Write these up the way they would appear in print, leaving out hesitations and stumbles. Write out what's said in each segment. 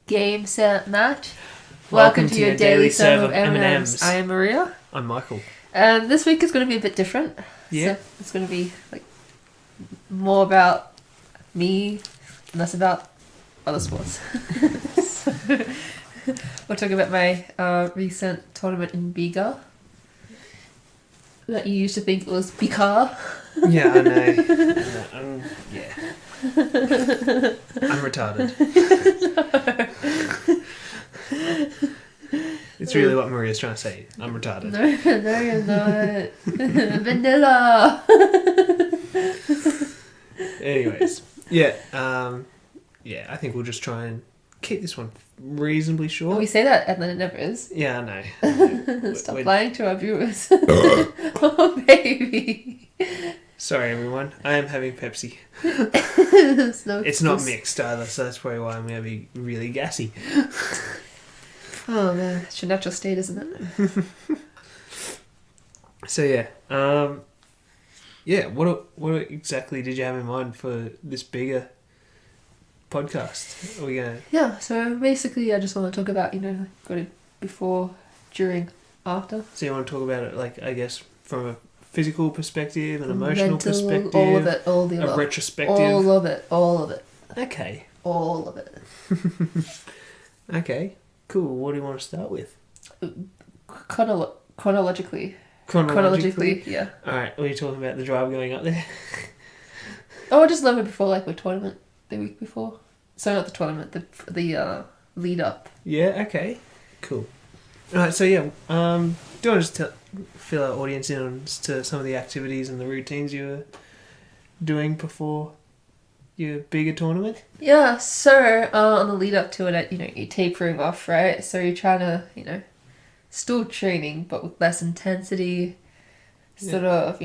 Game, set, match. Welcome to your daily serve of M&Ms. I am Maria. I'm Michael. And this week is going to be a bit different. Yeah. So it's going to be like more about me and less about other sports. So, we're talking about my recent tournament in Bega. That you used to think it was Bika. Yeah, I know. Yeah. I'm retarded. It's really what Maria's trying to say. I'm retarded. No, you're not. Vanilla. Anyways, yeah, I think we'll just try and keep this one reasonably short. We say that and then it never is. Yeah, I know. Stop lying to our viewers. Oh, baby. Sorry, everyone. I am having Pepsi. It's not mixed either, so that's probably why I'm going to be really gassy. Oh, man. It's your natural state, isn't it? So, yeah. What exactly did you have in mind for this bigger podcast? Are we going to... Yeah, so basically I just want to talk about, got it before, during, after. So you want to talk about it, like, I guess, from a physical perspective, an emotional mental, perspective, all of it, all the above. A retrospective. All of it. Okay. All of it. Okay, cool. What do you want to start with? Chronologically, yeah. Alright, what are you talking about? The drive going up there? Oh, I just love it before, like, the tournament, the week before. So not the tournament, the lead up. Yeah, okay. Cool. Alright, so yeah, do you want to just fill our audience in on to some of the activities and the routines you were doing before your bigger tournament? Yeah, so on the lead up to it, you're tapering off, right? So you're trying to, still training, but with less intensity, sort of,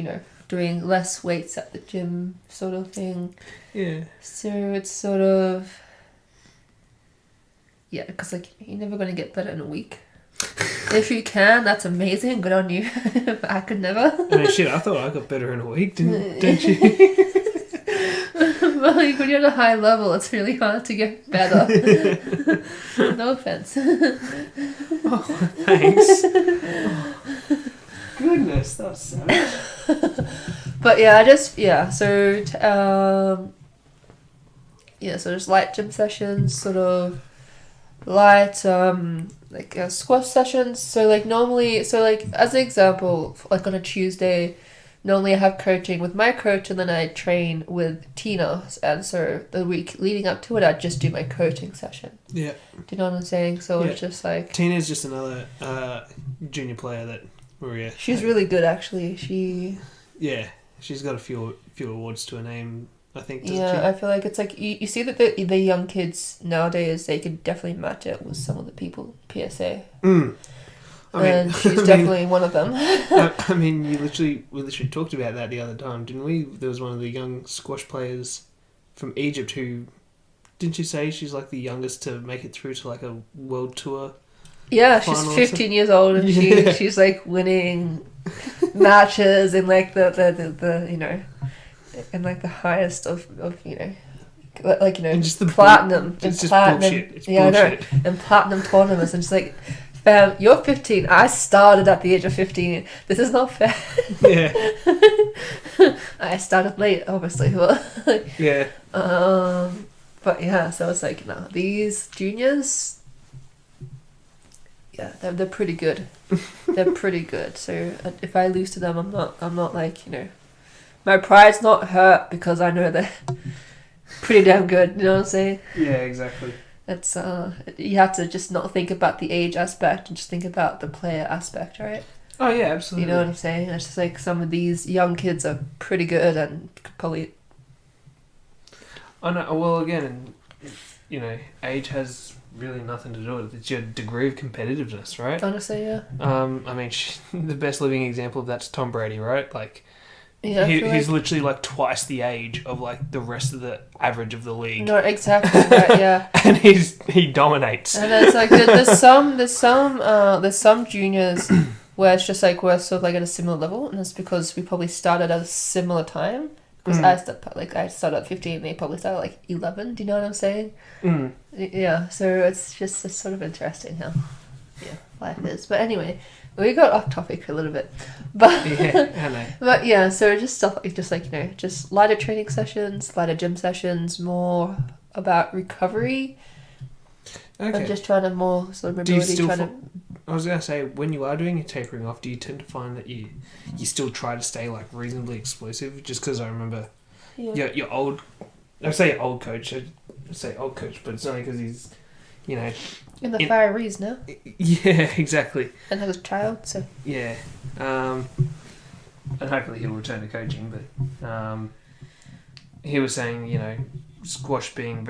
doing less weights at the gym sort of thing. Yeah. So it's sort of, yeah, because, like, you're never going to get better in a week. If you can, that's amazing. Good on you. But I could never. I mean, shit, I thought I got better in a week, didn't you? Well, when you're at a high level, it's really hard to get better. No offense. Oh, thanks. Oh, goodness, that was savage. But yeah, so just light gym sessions, sort of light squash sessions. So like normally, as an example, like on a Tuesday, normally I have coaching with my coach and then I train with Tina, and so the week leading up to it I just do my coaching session. Yeah. Do you know what I'm saying? So it's just like... Tina's just another junior player that Maria... She's really good, actually. Yeah, she's got a few awards to her name, I think, doesn't she? I feel like it's like you see that the young kids nowadays, they could definitely match it with some of the people PSA. She's definitely one of them. I mean, we literally talked about that the other time, didn't we? There was one of the young squash players from Egypt who, didn't you say she's like the youngest to make it through to like a world tour? Yeah, she's 15 years old and she's like winning matches in like the in like the highest of and just the platinum. It's just bullshit. It's bullshit. I know. And platinum tournaments, and just like, fam, you're 15. I started at the age of 15. This is not fair. Yeah. I started late, obviously. But, yeah. But yeah, so it's like, these juniors, yeah, they're pretty good. They're pretty good. So if I lose to them, I'm not like, my pride's not hurt because I know they're pretty damn good. You know what I'm saying? Yeah, exactly. It's you have to just not think about the age aspect and just think about the player aspect, right? Oh yeah, absolutely. You know what I'm saying? It's just like some of these young kids are pretty good and could probably... I know. Well, again, age has really nothing to do with it. It's your degree of competitiveness, right? Honestly, yeah. I mean, the best living example of that's Tom Brady, right? Like, yeah, he's literally like twice the age of like the rest of the average of the league. No, exactly right, yeah. And he dominates. And it's like there's some juniors where it's just like we're sort of like at a similar level, and it's because we probably started at a similar time. Because I started at 15, they probably started like 11. Do you know what I'm saying? Yeah. So it's sort of interesting how life is. But anyway, we got off topic a little bit, but Yeah, I know. but yeah. So just stuff like just lighter training sessions, lighter gym sessions, more about recovery. Okay. And just trying to more sort of Do you mobility. still? I was gonna say, when you are doing your tapering off, do you tend to find that you still try to stay like reasonably explosive? Just because I remember your old, I say old coach, I say old coach, but it's only because he's, you know, in the Fireys now. Yeah, exactly. And has a child, so yeah, and hopefully he'll return to coaching. But he was saying, you know, squash being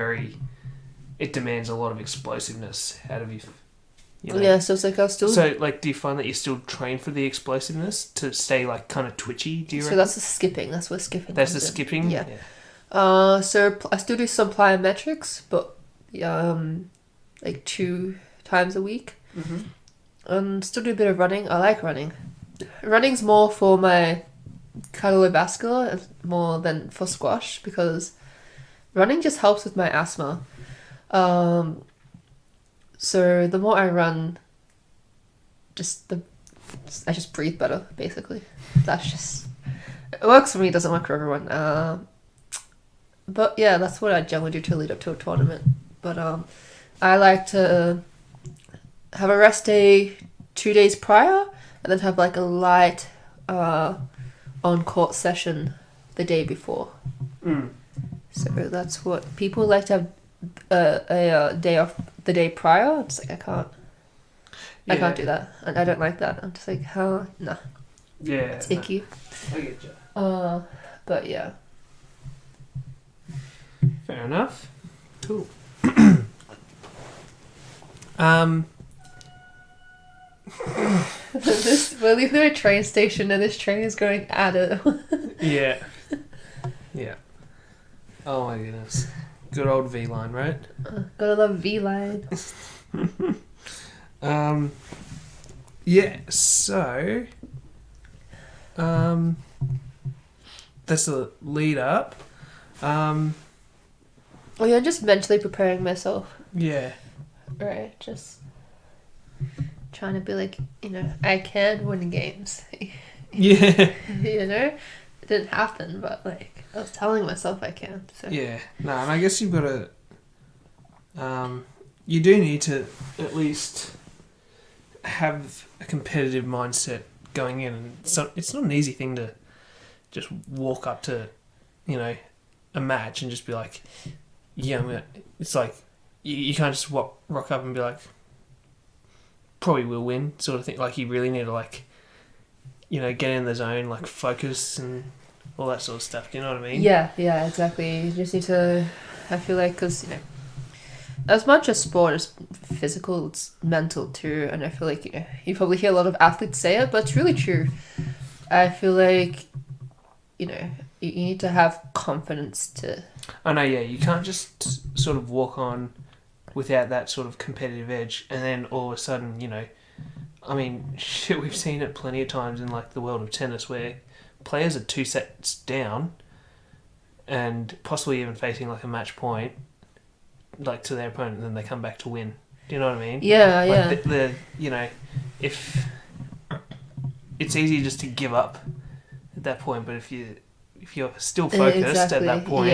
it demands a lot of explosiveness out of you. You know? Yeah, so it's like I'll still. So, like, do you find that you still train for the explosiveness to stay like kind of twitchy? Do you? So reckon? that's the skipping. That's what skipping. That's the skipping. Yeah. So I still do some plyometrics, but like 2 times a week. Still do a bit of running. I like running. Running's more for my cardiovascular more than for squash because running just helps with my asthma. So the more I run, I just breathe better, basically. That's just... It works for me, it doesn't work for everyone. But yeah, that's what I generally do to lead up to a tournament. But I like to have a rest day 2 days prior, and then have like a light on-court session the day before. So that's what... People like to have a day off the day prior. It's like I can't do that. I don't like that. I'm just like, how? Nah. Yeah. It's icky. I get you. But yeah. Fair enough. Cool. We're leaving a train station and this train is going at it. Yeah. Yeah. Oh my goodness. Good old V line, right? Gotta love V-line. Yeah, so that's the lead up. Oh yeah, just mentally preparing myself. Yeah. Right, just trying to be like, I can win games. Yeah. It didn't happen, but like I was telling myself I can. So. Yeah. No, and I guess you've got to. You do need to at least have a competitive mindset going in, and so it's not an easy thing to just walk up to, a match and just be like, yeah, it's like you can't just rock up and be like, probably will win sort of thing. Like you really need to like, get in the zone, like focus and all that sort of stuff. Do you know what I mean? Yeah, exactly. You just need to. I feel like because as much as sport is physical, it's mental too. And I feel like you probably hear a lot of athletes say it, but it's really true. I feel like you need to have confidence to. I know. Yeah, you can't just sort of walk on without that sort of competitive edge, and then all of a sudden, I mean, shit, we've seen it plenty of times in like the world of tennis where players are 2 sets down and possibly even facing like a match point like to their opponent, and then they come back to win. Do you know what I mean? Yeah, like if it's easy just to give up at that point, but if you're still focused at that point,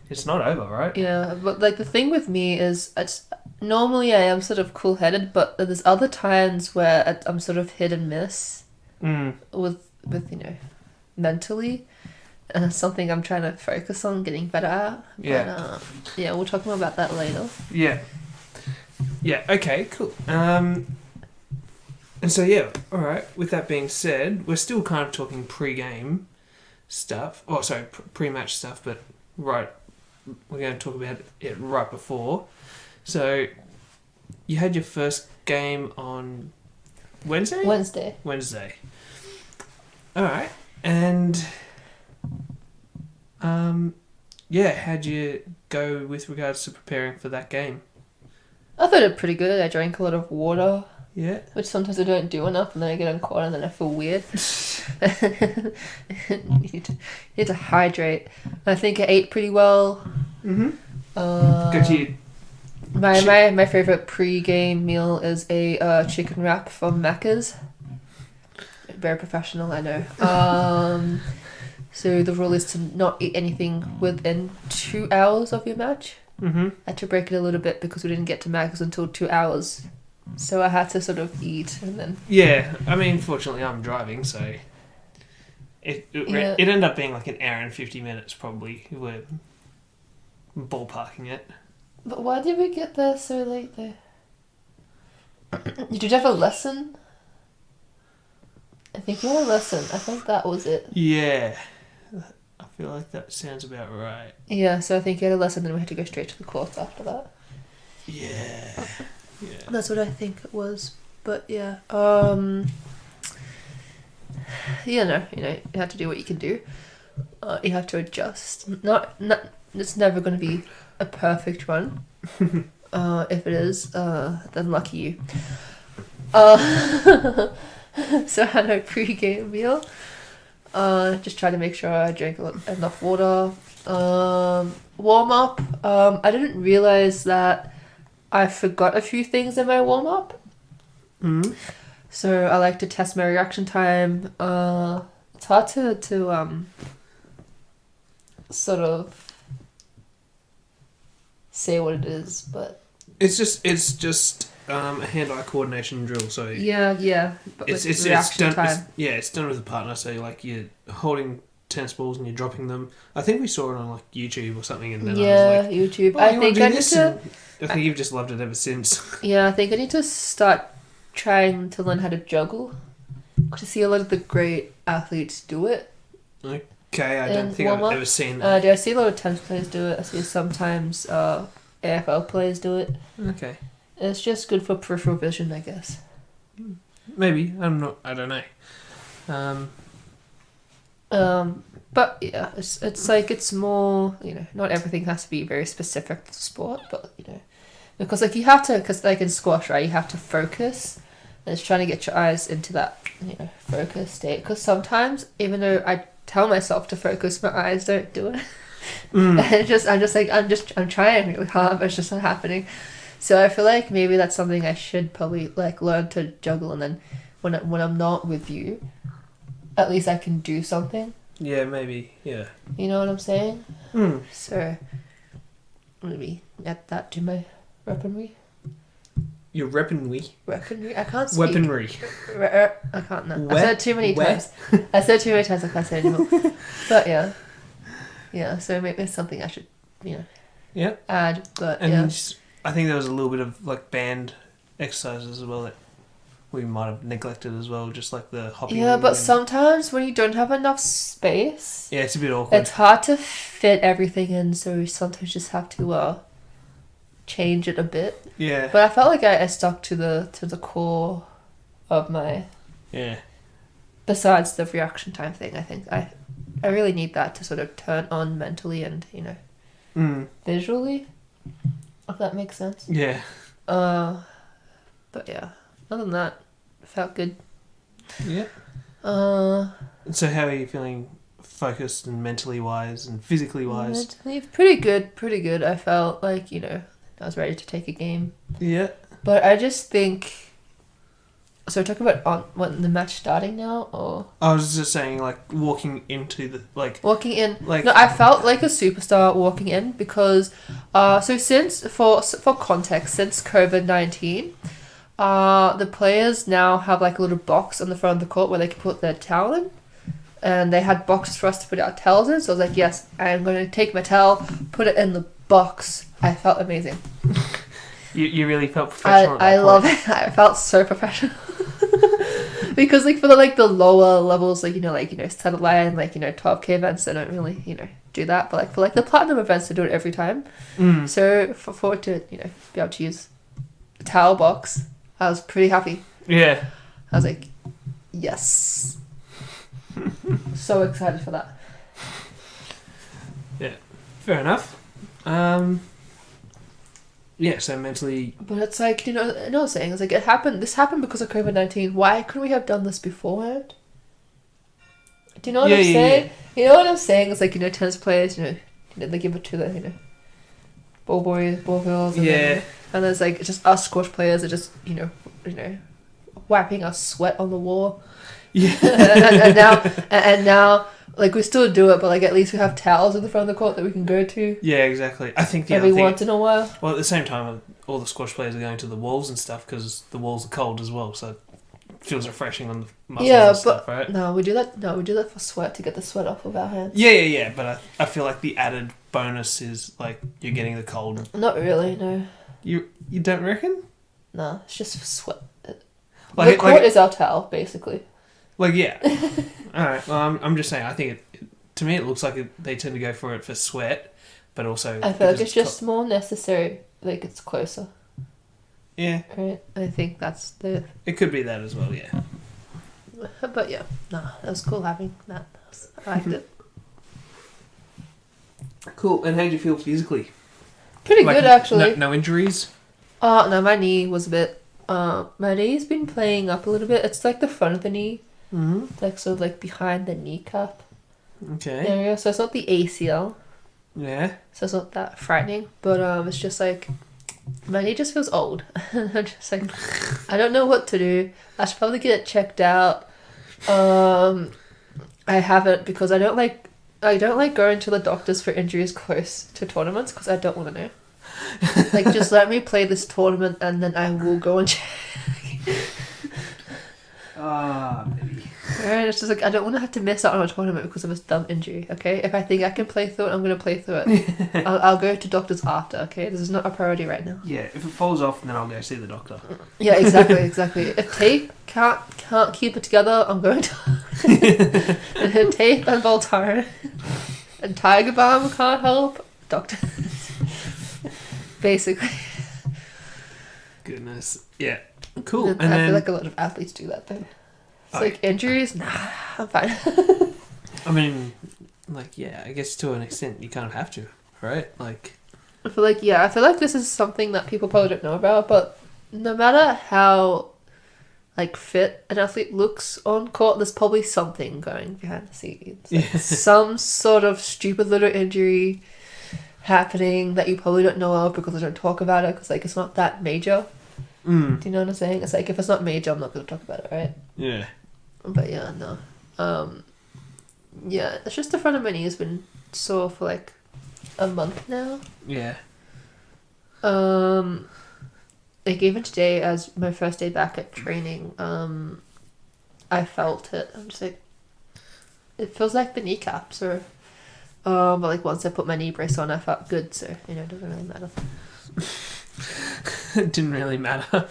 it's not over, right? Yeah, but like the thing with me is normally I am sort of cool-headed, but there's other times where I'm sort of hit and miss with mentally. And it's something I'm trying to focus on getting better at. But, we'll talk more about that later. Yeah. Yeah, okay, cool. And so, yeah, all right, with that being said, we're still kind of talking pre-game stuff. Oh, sorry, pre-match stuff, but we're going to talk about it right before. So, you had your first game on Wednesday? Wednesday. All right, and... how'd you go with regards to preparing for that game? I thought it pretty good. I drank a lot of water Yeah. which sometimes I don't do enough, and then I get on court and then I feel weird. you need to hydrate. I think I ate pretty well. Mm-hmm. Go to you. My favorite pre-game meal is a chicken wrap from Macca's. Very professional, I know. So the rule is to not eat anything within 2 hours of your match. Mm-hmm. I had to break it a little bit because we didn't get to Macca's until 2 hours. So I had to sort of eat and then... Yeah, I mean, fortunately I'm driving, so... It ended up being like an hour and 50 minutes, probably. We're ballparking it. But why did we get there so late, though? Did you have a lesson? I think you had a lesson. I think that was it. Yeah. I feel like that sounds about right. Yeah, so I think you had a lesson, then we had to go straight to the courts after that. Yeah. Yeah. That's what I think it was. But yeah. You have to do what you can do. You have to adjust. Not. It's never going to be a perfect run. If it is, then lucky you. So I had a pre-game meal. Just try to make sure I drink enough water. Warm up. I didn't realize that I forgot a few things in my warm up. Mm-hmm. So I like to test my reaction time. It's hard to sort of say what it is, but it's just a hand-eye coordination drill. So yeah. But it's reaction done. time. It's done with a partner. So like you're holding tennis balls and you're dropping them. I think we saw it on like YouTube or something, and then I was like, YouTube. oh, I think I need to. I think you've just loved it ever since. Yeah, I think I need to start trying to learn how to juggle. Because I see a lot of the great athletes do it. Okay, I don't think I've ever seen that. I see a lot of tennis players do it. I see sometimes AFL players do it. Okay. It's just good for peripheral vision, I guess. Maybe. I don't know. But yeah, it's like it's more, not everything has to be very specific to sport, but because like you have to, because like in squash, right, you have to focus, and it's trying to get your eyes into that focus state. Because sometimes, even though I tell myself to focus, my eyes don't do it. I'm trying really hard, but it's just not happening. So I feel like maybe that's something I should probably like learn to juggle, and then when I'm not with you, at least I can do something. Yeah, maybe. Yeah. You know what I'm saying? Mm. So maybe add that to my weaponry. Your weaponry? Weaponry? I can't speak. Weaponry. I can't know. I said too many times. I can't say it anymore. But yeah. Yeah, so maybe it's something I should, add. But I think there was a little bit of like band exercises as well that we might have neglected as well, just like the hopping. Yeah, but sometimes when you don't have enough space, yeah, it's a bit awkward. It's hard to fit everything in, so you sometimes just have to change it a bit. Yeah. But I felt like I stuck to the core of my. Yeah. Besides the reaction time thing, I think I really need that to sort of turn on mentally and visually, if that makes sense. Yeah. But yeah, other than that, it felt good. Yeah. So how are you feeling, focused and mentally wise and physically wise? Mentally, pretty good. I felt like I was ready to take a game. Yeah. But I just think. So we're talking about the match starting now, or I was just saying, like walking into the walking in. Like no, I felt like a superstar walking in because, so since for context, since COVID-19, the players now have like a little box on the front of the court where they can put their towel in, and they had boxes for us to put our towels in. So I was like, yes, I'm going to take my towel, put it in the box. I felt amazing. You really felt professional. I love it. I felt so professional. Because like for the lower levels, satellite and 12K events, I don't really do that. But for the platinum events, I do it every time. So for it to be able to use the towel box, I was pretty happy. Yeah. I was like, yes. So excited for that. Yeah. Fair enough. Yeah, so mentally... But it's like, you know what I'm saying? It's like, this happened because of COVID-19. Why couldn't we have done this beforehand? Do you know what I'm saying? Yeah. You know what I'm saying? It's like, you know, tennis players, you know, they give it to the, you know, ball boys, ball girls. And then, and there's like, just us squash players are just, you know, wiping our sweat on the wall. Yeah. and now, like, we still do it, but like, at least we have towels in the front of the court that we can go to. Yeah, exactly. I think every once in a while. Well, at the same time, all the squash players are going to the walls and stuff because the walls are cold as well, so it feels refreshing on the muscles and stuff, right? No, we do that for sweat, to get the sweat off of our hands. Yeah, but I feel like the added bonus is like you're getting the cold. Not really, no. You don't reckon? No, it's just for sweat. The court is our towel, basically. Like, yeah. Alright, well, I'm just saying, I think to me it looks like they tend to go for it for sweat, but also... I feel like it's just more necessary, like it's closer. Yeah. Right? I think that's the... It could be that as well, yeah. But yeah, no, it was cool having that. I liked it. Cool, and how did you feel physically? Pretty good, actually. No injuries? No, my knee was a bit... my knee's been playing up a little bit. It's like the front of the knee. Mm-hmm. Like, so like behind the kneecap Okay. area. So it's not the ACL. Yeah. So it's not that frightening. But it's just like, my knee just feels old. I'm just like, I don't know what to do. I should probably get it checked out. I haven't, because I don't like going to the doctors for injuries close to tournaments, because I don't want to know. Like, just let me play this tournament and then I will go and check. Maybe. Alright, it's just like, I don't want to have to miss out on a tournament because of this dumb injury, okay? If I think I can play through it, I'm going to play through it. I'll go to doctors after, okay? This is not a priority right now. Yeah, if it falls off, then I'll go see the doctor. Yeah, exactly. If tape can't keep it together, I'm going to... and tape and Voltaren and Tiger Balm can't help, doctor. Basically. Goodness. Yeah. Cool. And I feel like a lot of athletes do that though. It's like, injuries? Nah, I'm fine. I mean, like, yeah, I guess to an extent you kind of have to, right? Like, I feel like this is something that people probably don't know about, but no matter how like fit an athlete looks on court, there's probably something going behind the scenes. Like, some sort of stupid little injury happening that you probably don't know of because they don't talk about it, because like, it's not that major. Do you know what I'm saying? It's like, if it's not major, I'm not going to talk about it, right? Yeah. But yeah, no. Yeah, it's just the front of my knee has been sore for like a month now. Yeah. Like, even today, as my first day back at training, I felt it. I'm just like, it feels like the kneecaps, or but like, once I put my knee brace on, I felt good, so, you know, it doesn't really matter. It didn't really matter.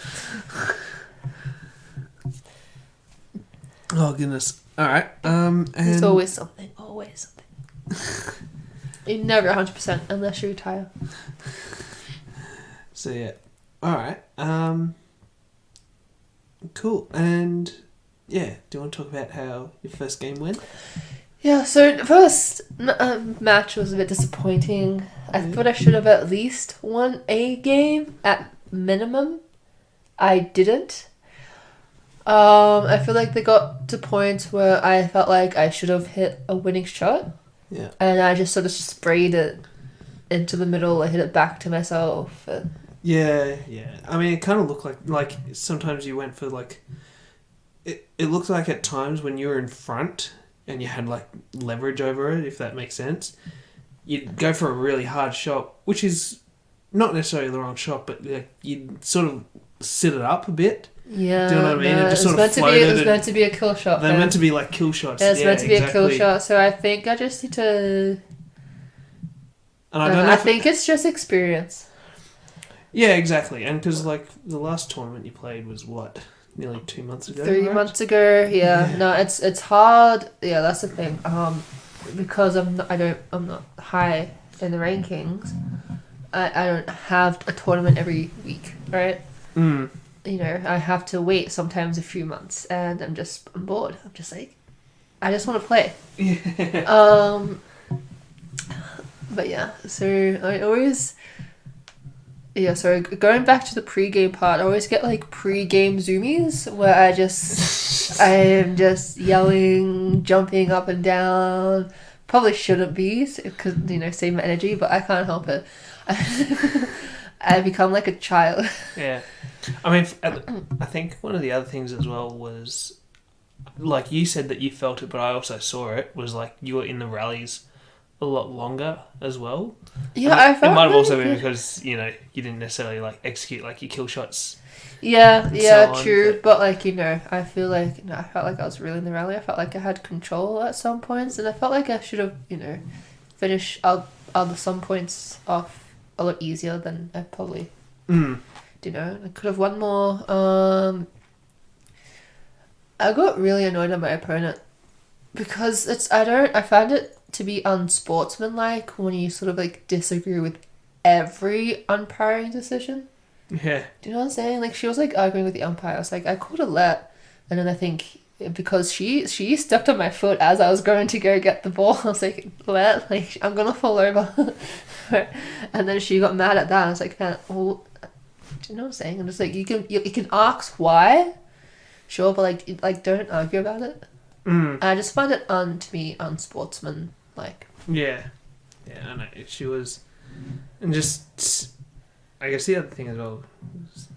Oh goodness. Alright. And there's always something. You're never 100% unless you retire. So yeah. Alright. Cool. And yeah, do you want to talk about how your first game went? Yeah, so the first match was a bit disappointing. I thought I should have at least won a game at minimum. I didn't. I feel like they got to points where I felt like I should have hit a winning shot. Yeah. And I just sort of sprayed it into the middle. I hit it back to myself. Yeah. I mean, it kind of looked like sometimes you went for like... It looked like at times when you were in front and you had like leverage over it, if that makes sense, you'd go for a really hard shot, which is not necessarily the wrong shot, but like, you'd sort of sit it up a bit. Yeah. Do you know what I mean? No, it just sort of floated. It was meant to be a kill shot. They're meant to be like kill shots. Yeah, it's meant to be a kill shot, so I think I just need to... And I don't know. I think it's just experience. Yeah, exactly. And because like the last tournament you played was what? Nearly 2 months ago. 3 months ago, yeah. No, it's hard. Yeah, that's the thing. Because I'm not high in the rankings. I don't have a tournament every week, right? Mm. You know, I have to wait sometimes a few months, and I'm bored. I'm just like, I just want to play. Yeah. But yeah, so I always Yeah, sorry. Going back to the pre-game part, I always get like pre-game zoomies where I am just yelling, jumping up and down. Probably shouldn't be because save my energy, but I can't help it. I become like a child. Yeah, I mean, I think one of the other things as well was, like you said that you felt it, but I also saw it, was like you were in the rallies a lot longer as well. Yeah, I I felt it might have really also been good. because you didn't necessarily like execute like your kill shots. Yeah, and yeah, so on, true. But like I feel like I felt like I was really in the rally. I felt like I had control at some points, and I felt like I should have finished some points off a lot easier than I probably I could have won more. I got really annoyed at my opponent because I find it to be unsportsmanlike when you sort of like disagree with every umpiring decision. Yeah. Do you know what I'm saying? Like she was like arguing with the umpire. I was like, I called a let, and then I think because she stepped on my foot as I was going to go get the ball, I was like, let, like I'm gonna fall over. And then she got mad at that. I was like, man, well, do you know what I'm saying? I'm just like, you can ask why, sure, but like don't argue about it. I just find it to be unsportsman like. Yeah, I know. She was, and just I guess the other thing as well was,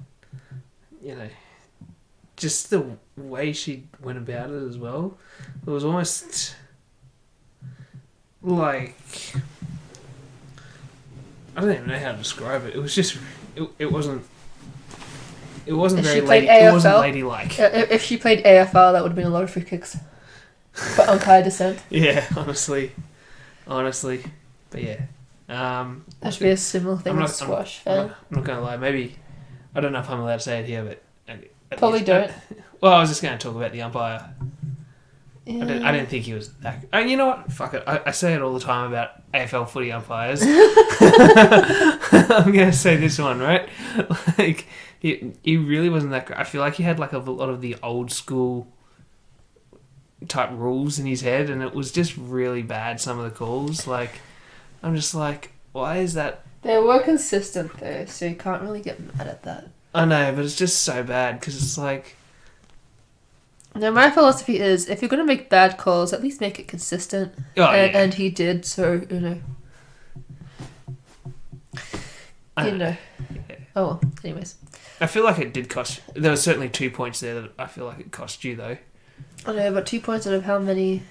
just the way she went about it as well. It was almost like, I don't even know how to describe it. It was just it wasn't. It wasn't very It wasn't ladylike. If she played AFL, that would have been a lot of free kicks. But umpire dissent. Yeah, honestly, but yeah. That should be a similar thing with squash. I'm not gonna lie. Maybe I don't know if I'm allowed to say it here, but probably don't. Well, I was just going to talk about the umpire. Yeah. I didn't think he was that. And you know what? Fuck it. I say it all the time about AFL footy umpires. I'm going to say this one, right? Like he really wasn't that great. I feel like he had like a lot of the old school type rules in his head, and it was just really bad. Some of the calls, like I'm just like, why is that? They were consistent though, so you can't really get mad at that. I know, but it's just so bad because it's like. No, my philosophy is if you're going to make bad calls, at least make it consistent. Oh, and he did, so Yeah. Oh, anyways. I feel like it did cost. There were certainly 2 points there that I feel like it cost you though. I know, but 2 points out of how many?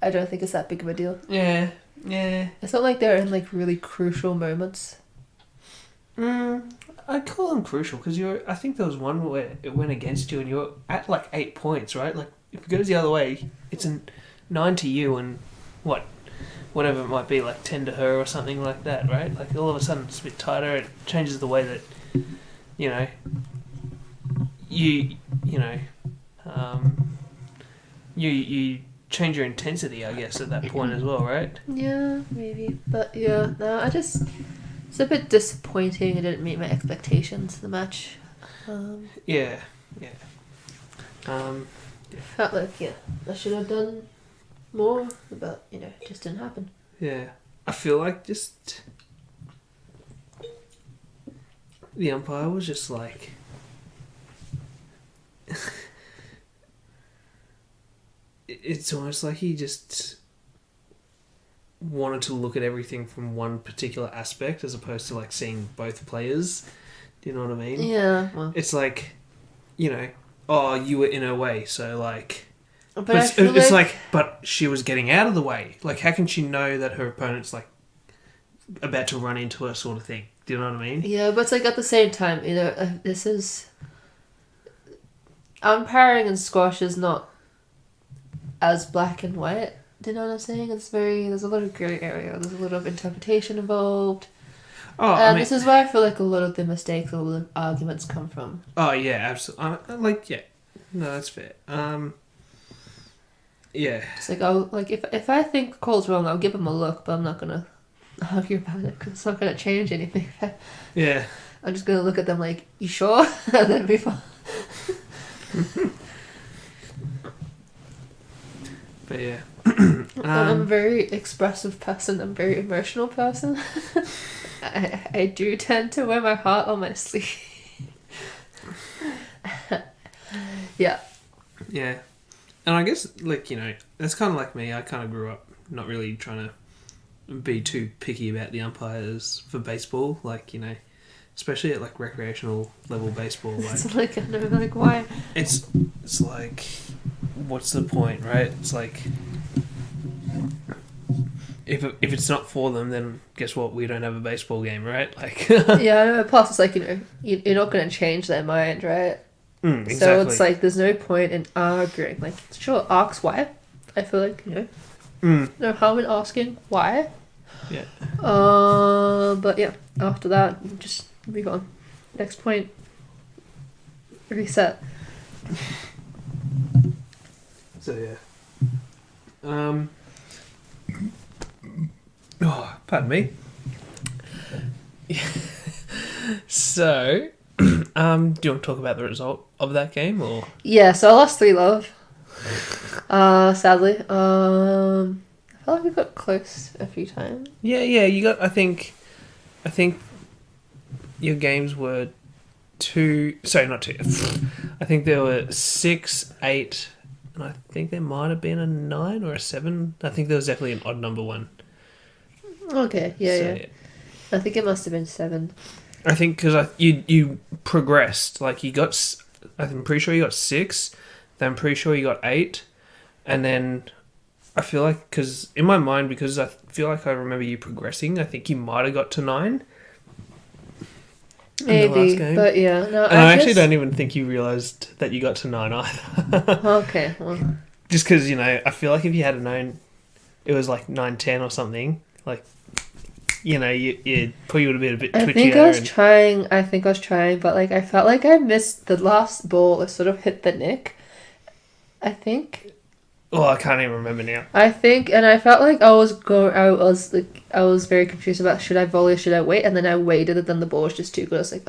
I don't think it's that big of a deal. Yeah. It's not like they're in like really crucial moments. I'd call them crucial because I think there was one where it went against you and you were at like 8 points, right? Like if it goes the other way, it's a 9 to you and whatever it might be, like 10 to her or something like that, right? Like all of a sudden it's a bit tighter. It changes the way that you change your intensity, I guess, at that point as well, right? Yeah, maybe, but yeah, no, it's a bit disappointing. It didn't meet my expectations. The match. Yeah. Felt like I should have done more, but it just didn't happen. Yeah, I feel like just the umpire was just like. It's almost like he just wanted to look at everything from one particular aspect as opposed to like seeing both players. Do you know what I mean? Yeah. Well. It's like, oh, you were in her way, so like. But it's like, but she was getting out of the way. Like, how can she know that her opponent's like about to run into her, sort of thing? Do you know what I mean? Yeah, but it's like at the same time, this is umpiring in squash is not as black and white. Do you know what I'm saying? There's a lot of grey area. There's a lot of interpretation involved. Oh, and this is where I feel like a lot of the mistakes, a lot of the arguments come from. Oh yeah, absolutely. No, that's fair. Yeah. It's like if I think the call's wrong, I'll give him a look, but I'm not gonna argue about it because it's not gonna change anything. Yeah. I'm just gonna look at them like, you sure? And then be fine. But yeah. I'm a very expressive person. I'm a very emotional person. I do tend to wear my heart on my sleeve. Yeah. Yeah. And I guess, like, you know, that's kind of like me. I kind of grew up not really trying to be too picky about the umpires for baseball. Like, you know, especially at, like, recreational level baseball. Like, It's like, I know, like, why? it's like, what's the point, right? It's like, if it's not for them, then guess what? We don't have a baseball game, right? Like, Yeah, I know. Plus, it's like, you know, you're not going to change their mind, right? exactly. So it's like, there's no point in arguing. Like, sure, ask why. I feel like, you know, no harm in asking why. Yeah. But yeah, after that, just move on. Next point. Reset. So yeah. Oh, pardon me. So, do you want to talk about the result of that game, or? Yeah, so I lost 3-love. Sadly. I felt like we got close a few times. Yeah, you got. I think your games were two. Sorry, not two. I think there were 6, 8, and I think there might have been a 9 or a 7. I think there was definitely an odd number one. Okay, yeah. I think it must have been 7. I think because you progressed. Like you got. I'm pretty sure you got 6. Then I'm pretty sure you got 8, and then I feel like because in my mind, because I feel like I remember you progressing. I think you might have got to 9. Maybe, but yeah. No, and I actually don't even think you realised that you got to 9 either. Okay, well. Just because, you know, I feel like if you had known it was like 9-10 or something, like, you know, you probably would have been a bit twitchier. I think I was trying, but like I felt like I missed the last ball. It sort of hit the nick. I think. Oh, I can't even remember now. I think, and I felt like I was very confused about should I volley or should I wait, and then I waited, and then the ball was just too good. I was like,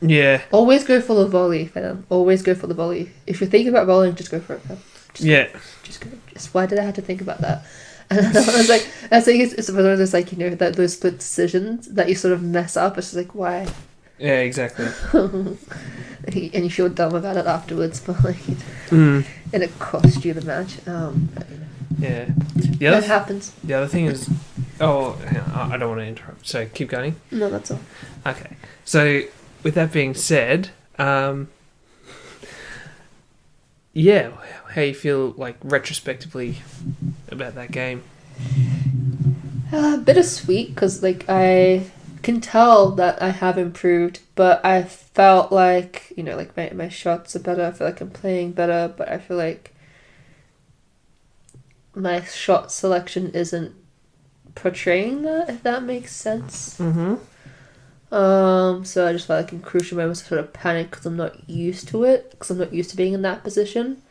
Yeah. Always go for the volley, fam. Always go for the volley. If you're thinking about volleying, just go for it, fam. Just go. Why did I have to think about that? And I was like, it's one of those, like, you know, that those split decisions that you sort of mess up. It's just like, why? Yeah, exactly. And you feel dumb about it afterwards, but like, and it cost you the match. Yeah. That happens. The other thing is, I don't want to interrupt. So keep going. No, that's all. Okay. So with that being said, yeah, how you feel like retrospectively about that game? Bittersweet, because like I can tell that I have improved, but I felt like, you know, like my shots are better. I feel like I'm playing better, but I feel like my shot selection isn't portraying that, if that makes sense. Mm-hmm. So I just felt like in crucial moments I sort of panic because I'm not used to it, because I'm not used to being in that position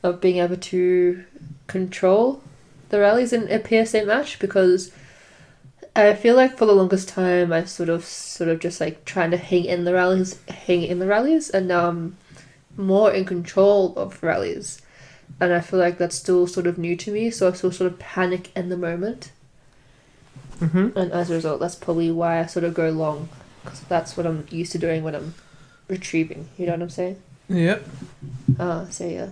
of being able to control the rallies in a PSA match, because I feel like for the longest time I sort of just like trying to hang in the rallies, and now I'm more in control of rallies, and I feel like that's still sort of new to me, so I still sort of panic in the moment. Mm-hmm. And as a result, that's probably why I sort of go long, because that's what I'm used to doing when I'm retrieving. You know what I'm saying? Yep. So yeah.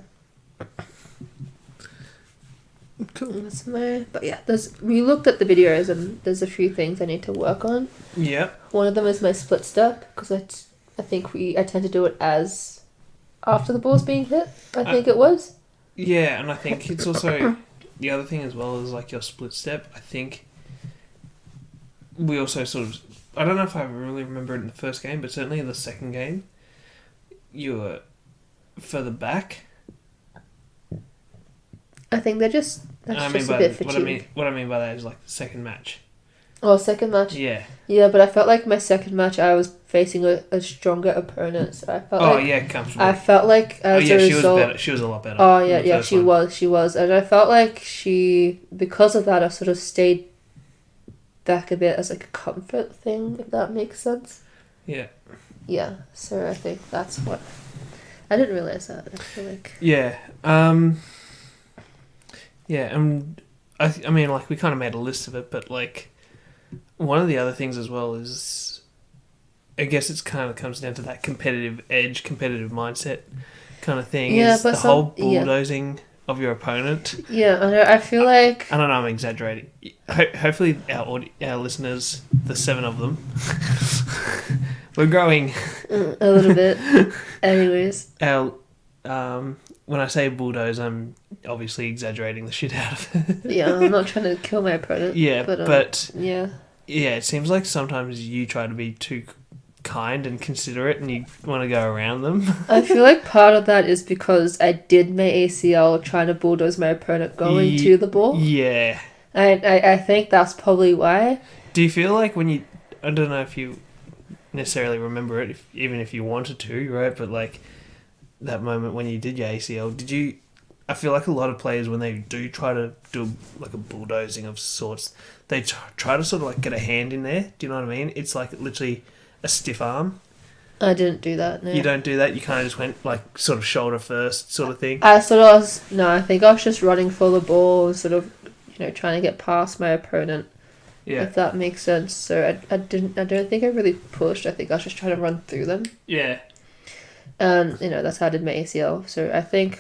Cool. That's but yeah, we looked at the videos and there's a few things I need to work on. Yep. One of them is my split step, because I think I tend to do it as after the ball's being hit. I think it was. Yeah, and I think it's also the other thing as well is like your split step. I think we also sort of, I don't know if I really remember it in the first game, but certainly in the second game, you were further back. I think that's just a bit fatigued. What I mean by that is like the second match. Oh, second match? Yeah. Yeah, but I felt like my second match I was facing a stronger opponent, so I felt comfortable. I felt like as a result... she was better. She was a lot better. Oh, yeah, she was. And I felt like because of that, I sort of stayed back a bit as like a comfort thing, if that makes sense. Yeah. Yeah, so I think that's what... I didn't realise that, I feel like... Yeah. Yeah, and I mean, like, we kind of made a list of it, but, like, one of the other things as well is, I guess it's kind of comes down to that competitive edge, competitive mindset kind of thing. Yeah, is but the whole bulldozing of your opponent. Yeah, I know. I feel like I don't know. I'm exaggerating. Hopefully, our listeners, the 7 of them, we're growing a little bit. Anyways, our. When I say bulldoze, I'm obviously exaggerating the shit out of it. yeah, I'm not trying to kill my opponent. Yeah, but yeah, it seems like sometimes you try to be too kind and considerate, and you want to go around them. I feel like part of that is because I did my ACL trying to bulldoze my opponent going to the ball. Yeah, I think that's probably why. do you feel like when you? I don't know if you necessarily remember it, even if you wanted to, right? But like that moment when you did your ACL, did you? I feel like a lot of players, when they do try to do like a bulldozing of sorts, they try to sort of like get a hand in there. Do you know what I mean? It's like literally a stiff arm. I didn't do that. No. You don't do that. You kind of just went like sort of shoulder first sort of thing. I think I was just running for the ball, sort of, trying to get past my opponent. Yeah. If that makes sense. So I don't think I really pushed. I think I was just trying to run through them. Yeah. And, that's how I did my ACL. So I think,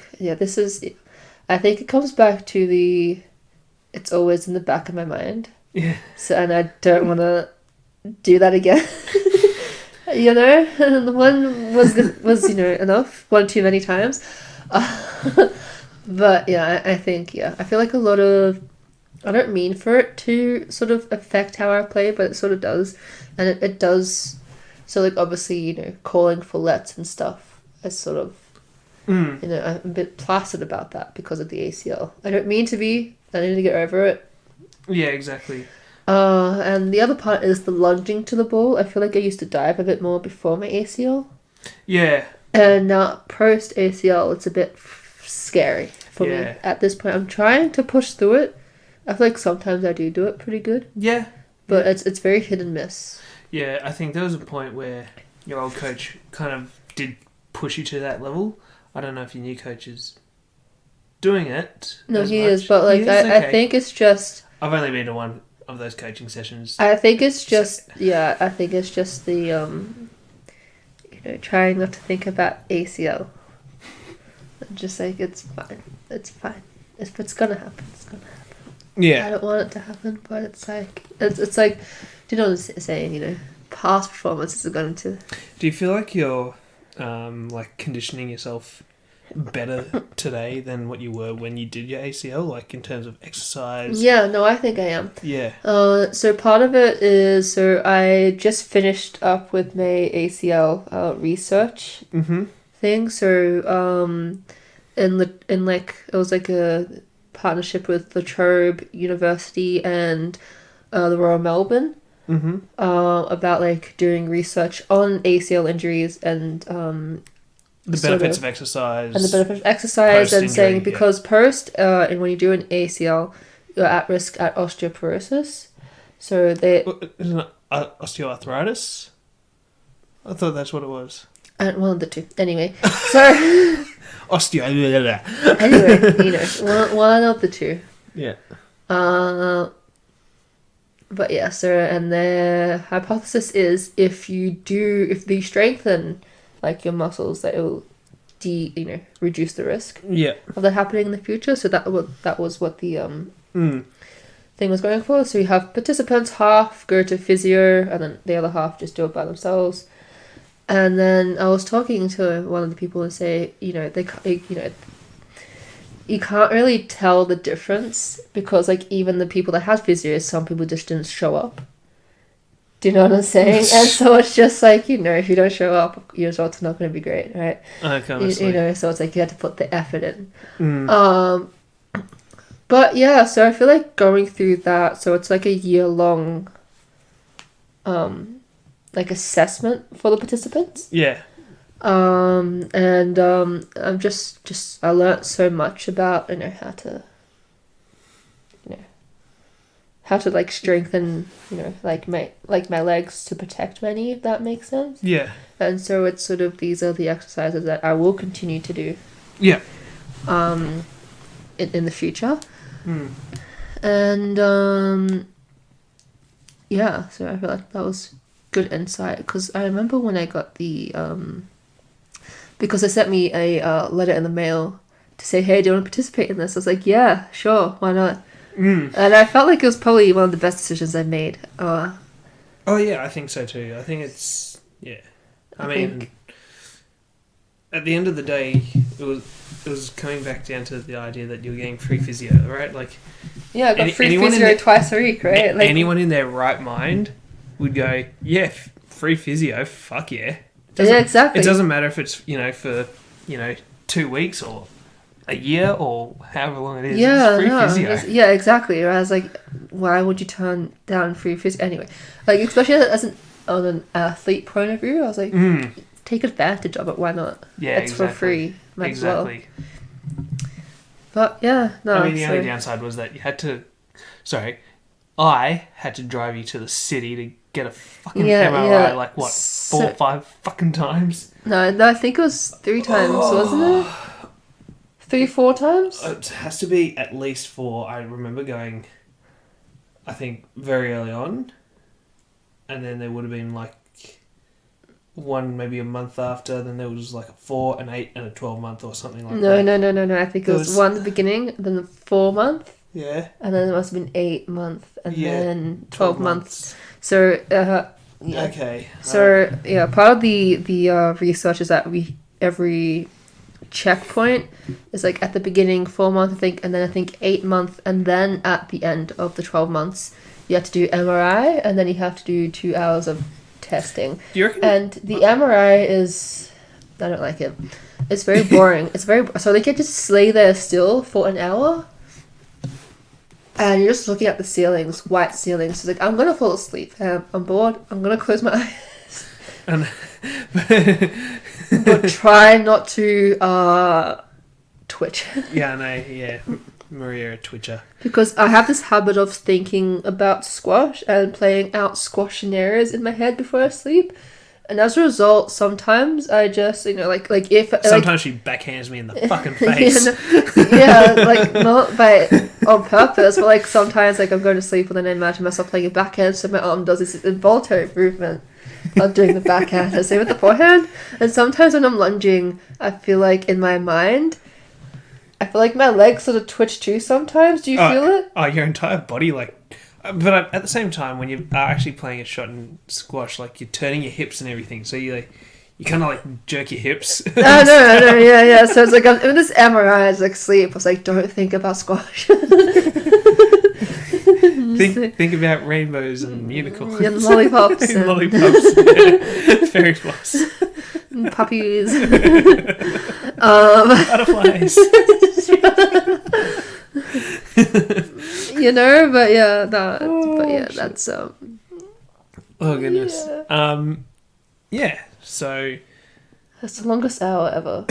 I think it comes back to it's always in the back of my mind. Yeah. So, and I don't want to do that again. And the one was enough. One too many times. But yeah, I think, I feel like a lot of, I don't mean for it to sort of affect how I play, but it sort of does. And it does. So like obviously, calling for lets and stuff is sort of, I'm a bit placid about that because of the ACL. I don't mean to be. I need to get over it. Yeah, exactly. And the other part is the lunging to the ball. I feel like I used to dive a bit more before my ACL. Yeah. And now post ACL, it's a bit scary for me. At this point, I'm trying to push through it. I feel like sometimes I do it pretty good. Yeah. But it's very hit and miss. Yeah, I think there was a point where your old coach kind of did push you to that level. I don't know if your new coach is doing it. No, he is, but like I think it's just. I've only been to one of those coaching sessions. I think it's just I think it's just the trying not to think about ACL. Just like it's fine. It's fine. If it's gonna happen, it's gonna happen. Yeah. I don't want it to happen, but it's like it's like, do you know what I'm saying? Past performances are going to. Do you feel like you're like conditioning yourself better today than what you were when you did your ACL, like in terms of exercise? Yeah, no, I think I am. Yeah. So part of it is, I just finished up with my ACL research thing. So in like it was like a partnership with La Trobe University and the Royal Melbourne. About like doing research on ACL injuries and the benefits of exercise. And the benefits of exercise, and saying because and when you do an ACL, you're at risk at osteoporosis. So isn't it osteoarthritis? I thought that's what it was. One of the two. Anyway, so Anyway, one of the two. Yeah. But yeah, so and the hypothesis is if you strengthen like your muscles, that it will reduce the risk of that happening in the future. So that was what the thing was going for. So you have participants, half go to physio and then the other half just do it by themselves. And then I was talking to one of the people and say, you can't really tell the difference because like even the people that had physios, some people just didn't show up. Do you know what I'm saying? And so it's just like, if you don't show up, your results are not going to be great, right? So it's like you have to put the effort in. But yeah, so I feel like going through that, so it's like a year-long like assessment for the participants. Yeah. And I'm just I learnt so much about how to like strengthen like my legs to protect my knee, if that makes sense. Yeah. And so it's sort of, these are the exercises that I will continue to do. Yeah. In the future. And yeah, so I feel like that was good insight because I remember when I got the because they sent me a letter in the mail to say, hey, do you want to participate in this? I was like, yeah, sure, why not? And I felt like it was probably one of the best decisions I made. Oh yeah, I think so too. I think it's I mean, at the end of the day, it was coming back down to the idea that you're getting free physio, right? Like, yeah, I got free physio twice a week, right? Like, anyone in their right mind would go, yeah, free physio, fuck yeah. Yeah, exactly. It doesn't matter if it's for 2 weeks or a year or however long it is. Yeah, it's free physio. Yeah, exactly. I was like, why would you turn down free physio anyway? Like, especially on an athlete point of view, I was like, take advantage of it. Why not? Yeah, it's for free. Might as well. But yeah, no. I mean, the only downside was that you had to. Sorry, I had to drive you to the city to get a fucking MRI. Like what, 4 or 5 fucking times? No, I think it was 3 times, wasn't it? 3, 4 times? It has to be at least 4. I remember going, I think, very early on. And then there would have been like one maybe a month after. Then there was like a 4, an 8, and a 12 month or something like that. No. I think it was 1 at the beginning, then the 4 month. Yeah. And then it must have been 8 month, and then 12 months. So, Okay. So, part of the research is that every checkpoint is like at the beginning 4 months, I think, and then I think 8 months, and then at the end of the 12 months you have to do MRI, and then you have to do 2 hours of testing. Do you reckon? And the MRI is, I don't like it. It's very boring. So they can just lay there still for an hour, and you're just looking at the ceilings, white ceilings. It's like, I'm gonna fall asleep. I'm bored. I'm gonna close my eyes. But try not to twitch. Maria, a twitcher. Because I have this habit of thinking about squash and playing out squash scenarios in my head before I sleep. And as a result, sometimes I just, like if... Sometimes she backhands me in the fucking face. Not on purpose, but like sometimes like I'm going to sleep and then I imagine myself playing a backhand, so my arm does this involuntary movement of doing the backhand. And same with the forehand. And sometimes when I'm lunging, I feel like in my mind, my legs sort of twitch too sometimes. Do you feel it? Oh, your entire body, like... But at the same time, when you are actually playing a shot in squash, like you're turning your hips and everything, so you kind of like jerk your hips. No, yeah. So it's like I'm in this MRI, it's like sleep. I was like, don't think about squash. think about rainbows and unicorns. And lollipops. And lollipops. Fairy floss. And puppies. Butterflies. That's oh goodness. So that's the longest hour ever.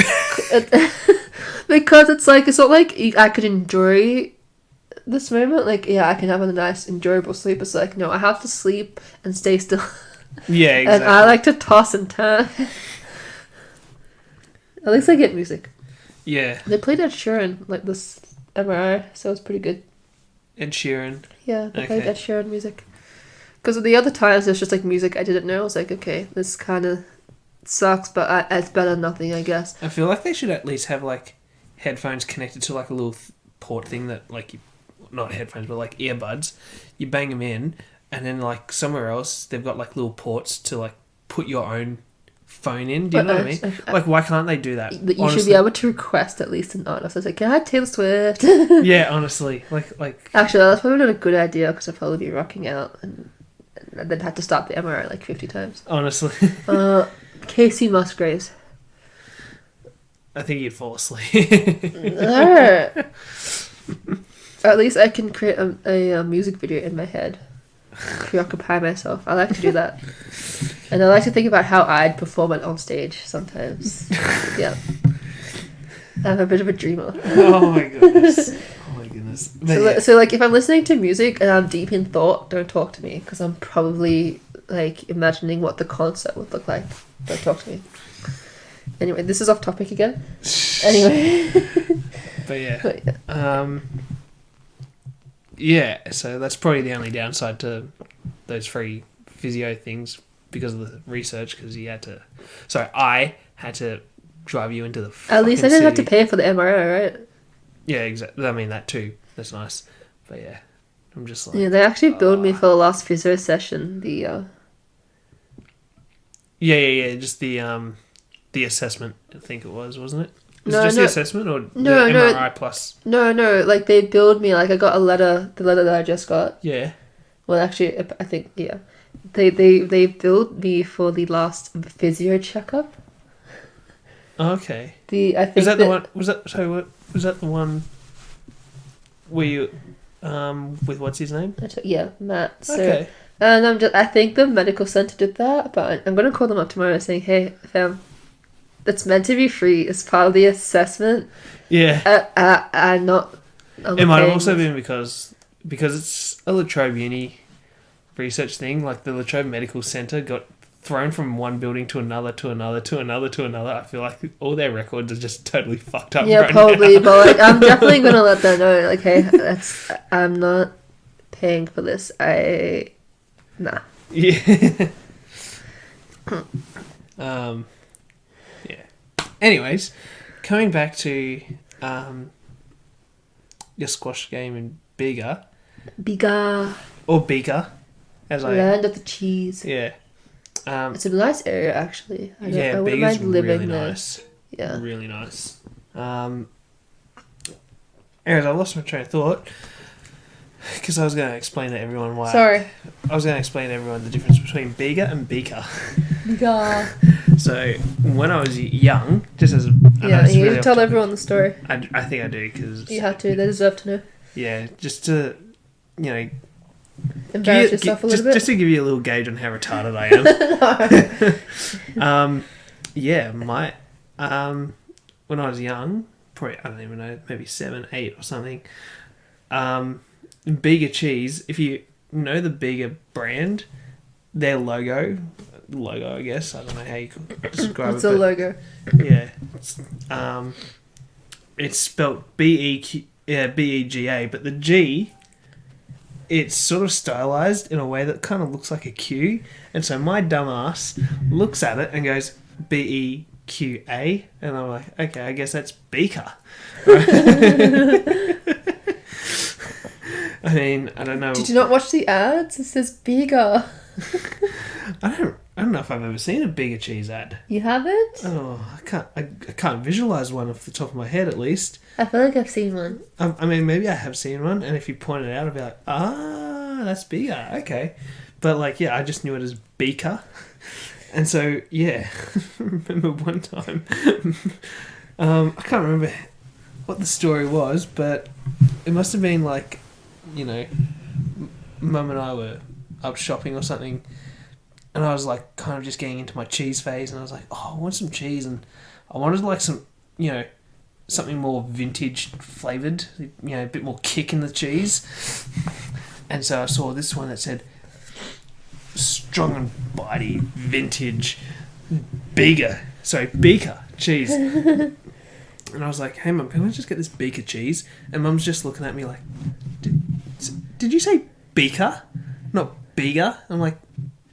Because it's not like I could enjoy this moment. Like, I can have a nice enjoyable sleep. It's like, no, I have to sleep and stay still. Yeah, exactly. And I like to toss and turn. At least I get music. Yeah. They played Ed Sheeran, like this MRI, so it's pretty good. Ed Sheeran? Yeah, they played Ed Sheeran music. Because the other times there's just like music I didn't know. I was like, okay, this kind of sucks, but it's better than nothing, I guess. I feel like they should at least have like headphones connected to like a little port thing that like not headphones, but like earbuds. You bang them in, and then like somewhere else they've got like little ports to like put your own phone in. Do you know what I mean? Like, why can't they do that? You should be able to request at least an artist. I was like, can I have Taylor Swift? Yeah, honestly, like. Actually, that's probably not a good idea because I'd probably be rocking out and then have to stop the MRI like 50 times. Honestly. Casey Musgraves. I think you'd fall asleep. At least I can create a music video in my head. Preoccupy myself. I like to do that. And I like to think about how I'd perform it on stage sometimes. Yeah. I'm a bit of a dreamer. Oh my goodness. So like if I'm listening to music and I'm deep in thought, don't talk to me because I'm probably like imagining what the concert would look like. Don't talk to me. Anyway, this is off topic again. Anyway. Yeah, so that's probably the only downside to those free physio things because of the research. Because I had to drive you into the. At least I didn't have to city. pay for the MRI, right? Yeah, exactly. I mean that too. That's nice. But yeah, I'm just like. Yeah, they actually billed me for the last physio session. Yeah. Just the assessment. I think it was, wasn't it? Was No, it just no. the assessment or No, the no. MRI plus? No, like they billed me. Like I got the letter that I just got. Yeah. Well, actually, I think yeah, they billed me for the last physio checkup. Okay. I think Is that the one? Was that the one? Were you with what's his name? Yeah, Matt. So, Okay. and I think the medical center did that, but I'm gonna call them up tomorrow saying, hey, fam, it's meant to be free. It's part of the assessment. Yeah. I'm not. It might have also been because it's a La Trobe Uni research thing. Like the La Trobe Medical Center got thrown from one building to another. I feel like all their records are just totally fucked up. Yeah, right probably. now. But like, I'm definitely gonna let them know. Like, hey, I'm not paying for this. Nah. Yeah. Yeah. Anyways, coming back to your squash game in Bega Bega. or Bega, as Land of the cheese. yeah. It's a nice area, actually. I wouldn't Bega's mind living really there. nice. Yeah. Really nice. Anyways, I lost my train of thought because I was going to explain to everyone why. Sorry. I was going to explain to everyone the difference between Bega and Bega. Bega. So when I was young, just as Yeah, you need to tell everyone the story. I think I do because You have to. They deserve to know. yeah, just to Embarrass yourself a little bit. just to give you a little gauge on how retarded I am. Yeah, when I was young, probably I don't even know, maybe 7, 8 or something. Bega cheese. If you know the Bega brand, their logo, I guess. I don't know how you could describe What's it. the logo? Yeah, it's spelt BEGA, but the G, it's sort of stylized in a way that kind of looks like a Q, and so my dumbass looks at it and goes BEQA, and I'm like, okay, I guess that's Beaker. I mean, I don't know. Did you not watch the ads? It says Bega. I don't know if I've ever seen a Bega cheese ad. You haven't? Oh, I can't visualize one off the top of my head, at least. I feel like I've seen one. I mean, maybe I have seen one, and if you point it out, I'll be like, that's Bega, okay. But, like, yeah, I just knew it as Beaker. And so, yeah, I remember one time, I can't remember what the story was, but it must have been, like, Mum and I were up shopping or something, and I was, like, kind of just getting into my cheese phase, and I was like, I want some cheese, and I wanted, like, some, something more vintage flavoured, a bit more kick in the cheese. And so I saw this one that said strong and bitey vintage Bega cheese. And I was like, hey Mum, can I just get this Bega cheese? And Mum's just looking at me like, did you say Bega? Not Bega? I'm like,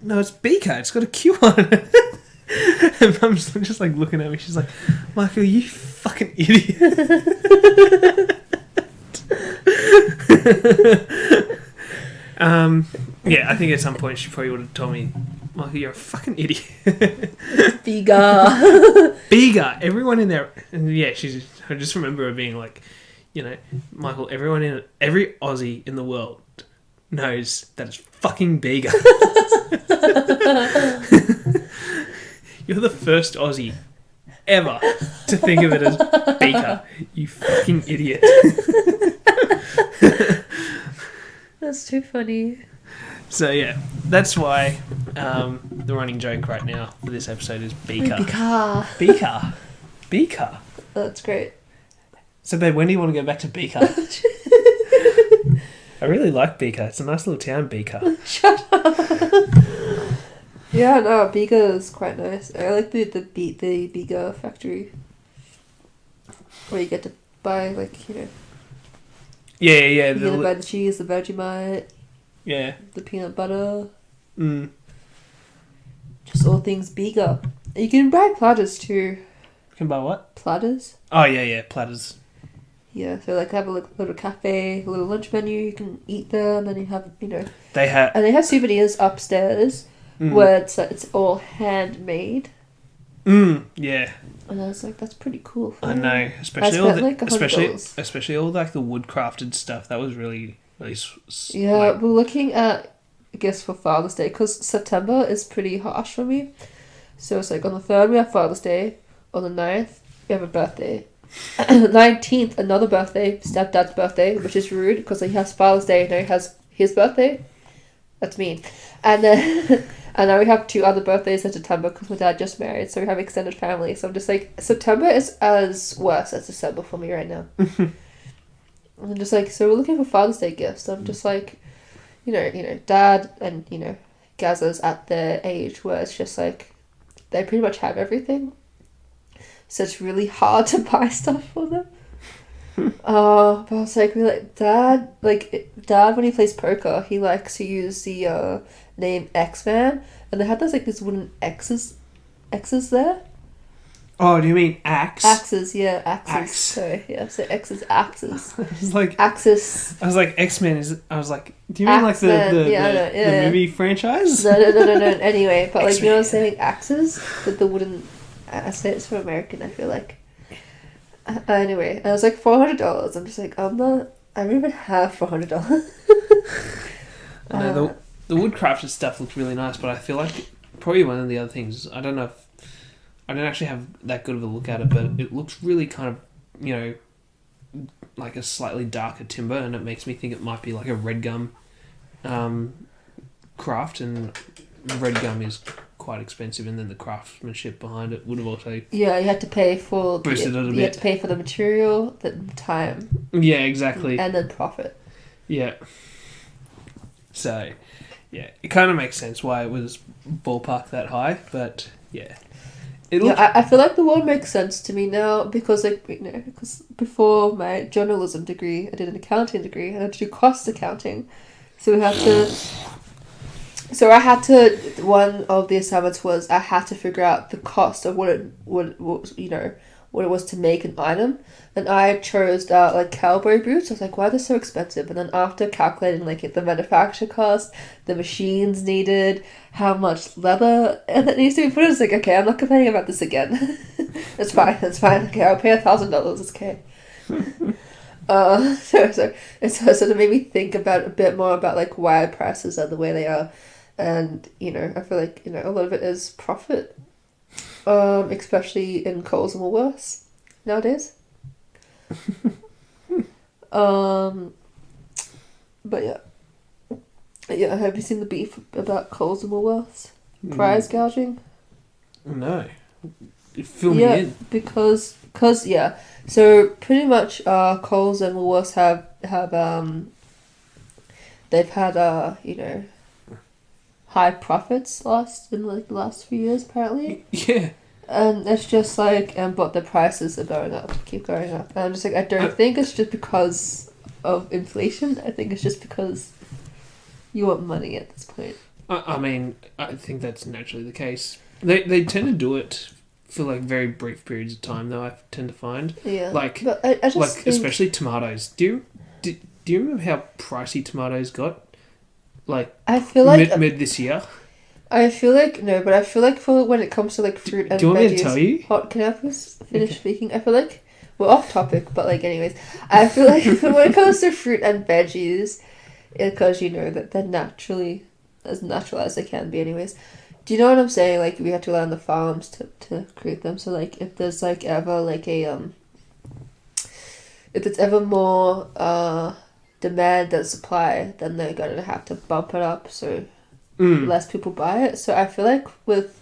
no, it's Bega. It's got a Q on it. And Mum's just like looking at me. She's like, Michael, you fucking idiot. Yeah, I think at some point she probably would have told me, Michael, you're a fucking idiot. Bega. Bega. Everyone in there. And yeah, I just remember her being like, Michael, every Aussie in the world knows that it's fucking Bega. You're the first Aussie ever to think of it as Bega. You fucking idiot. That's too funny. So yeah, that's why the running joke right now for this episode is Bega. Bega. That's great. So babe, when do you want to go back to Bega? I really like Bega. It's a nice little town, Bega. Shut up. Yeah, no, Bega is quite nice. I like the Bega factory, where you get to buy Yeah. You get to buy the cheese, the Vegemite. Yeah. The peanut butter. Just all things bigger. You can buy platters too. Can buy what? Platters. Oh yeah, platters. Yeah, so like have a little cafe, a little lunch menu. You can eat there, and then you have They have and they have souvenirs upstairs where it's all handmade. Yeah. And I was like, that's pretty cool. I know, especially all like the woodcrafted stuff. That was really yeah. We're looking at, I guess, for Father's Day, because September is pretty harsh for me. So it's like on the 3rd we have Father's Day, on the 9th we have a birthday, 19th another birthday, stepdad's birthday, which is rude because he has Father's Day, now he has his birthday. That's mean. And then and now we have 2 other birthdays in September because my dad just married, so we have extended family. So I'm just like, September is as worse as December for me right now. And I'm just like, so we're looking for Father's Day gifts. I'm just like, Dad and Gaza's at the age where it's just like they pretty much have everything, so it's really hard to buy stuff for them. But I was like, Dad when he plays poker, he likes to use the name X-Man, and they had these wooden X's there. Oh, do you mean axe? Axes, yeah, axes. Axe. Sorry, yeah, so X's, axes. I was like, Axis. I was like, X-Men is. I was like, do you mean like the movie franchise? No. Anyway, but like, I'm saying axes with the wooden. I say it's for American. I feel like. Anyway, I was like $400. I'm just like, I don't even have $400. I know the woodcrafted stuff looked really nice, but I feel like probably one of the other things, I don't know if I don't actually have that good of a look at it, but it looks really kind of, like a slightly darker timber, and it makes me think it might be like a red gum craft, and red gum is quite expensive, and then the craftsmanship behind it would have also you had to pay for boosted it a bit. You had to pay for the material, the time. Yeah, exactly. And then profit. Yeah. So, yeah, it kind of makes sense why it was ballpark that high, but yeah. I feel like the word makes sense to me now because because before my journalism degree, I did an accounting degree and I had to do cost accounting, so I had to. One of the assignments was I had to figure out the cost of what it was to make an item, and I chose cowboy boots. I was like, why are they so expensive? And then after calculating the manufacture cost, the machines needed, how much leather and that needs to be put in, I was like, okay, I'm not complaining about this again. It's fine. Okay, I'll pay $1,000. It's okay. So it made me think about a bit more about why prices are the way they are, and I feel like a lot of it is profit. Especially in Coles and Woolworths nowadays. But yeah, have you seen the beef about Coles and Woolworths? Price gouging? No. Fill me in. because so pretty much Coles and Woolworths have they've had high profits in the last few years apparently. Yeah. And it's just but the prices are keep going up. And I'm just I don't think it's just because of inflation. I think it's just because you want money at this point. I mean, I think that's naturally the case. They tend to do it for very brief periods of time, though. I tend to find. Yeah. But I just think... especially tomatoes. Do you remember how pricey tomatoes got? I feel like mid this year. I feel like no, but I feel like for when it comes to fruit and veggies. Do you want me to tell you? Can I please finish speaking? I feel like we're off topic, but anyways, I feel like when it comes to fruit and veggies, because that they're naturally as natural as they can be. Anyways, do you know what I'm saying? We have to rely on the farms to create them. So if there's ever if it's ever more demand than supply, then they're gonna have to bump it up so less people buy it. So I feel like with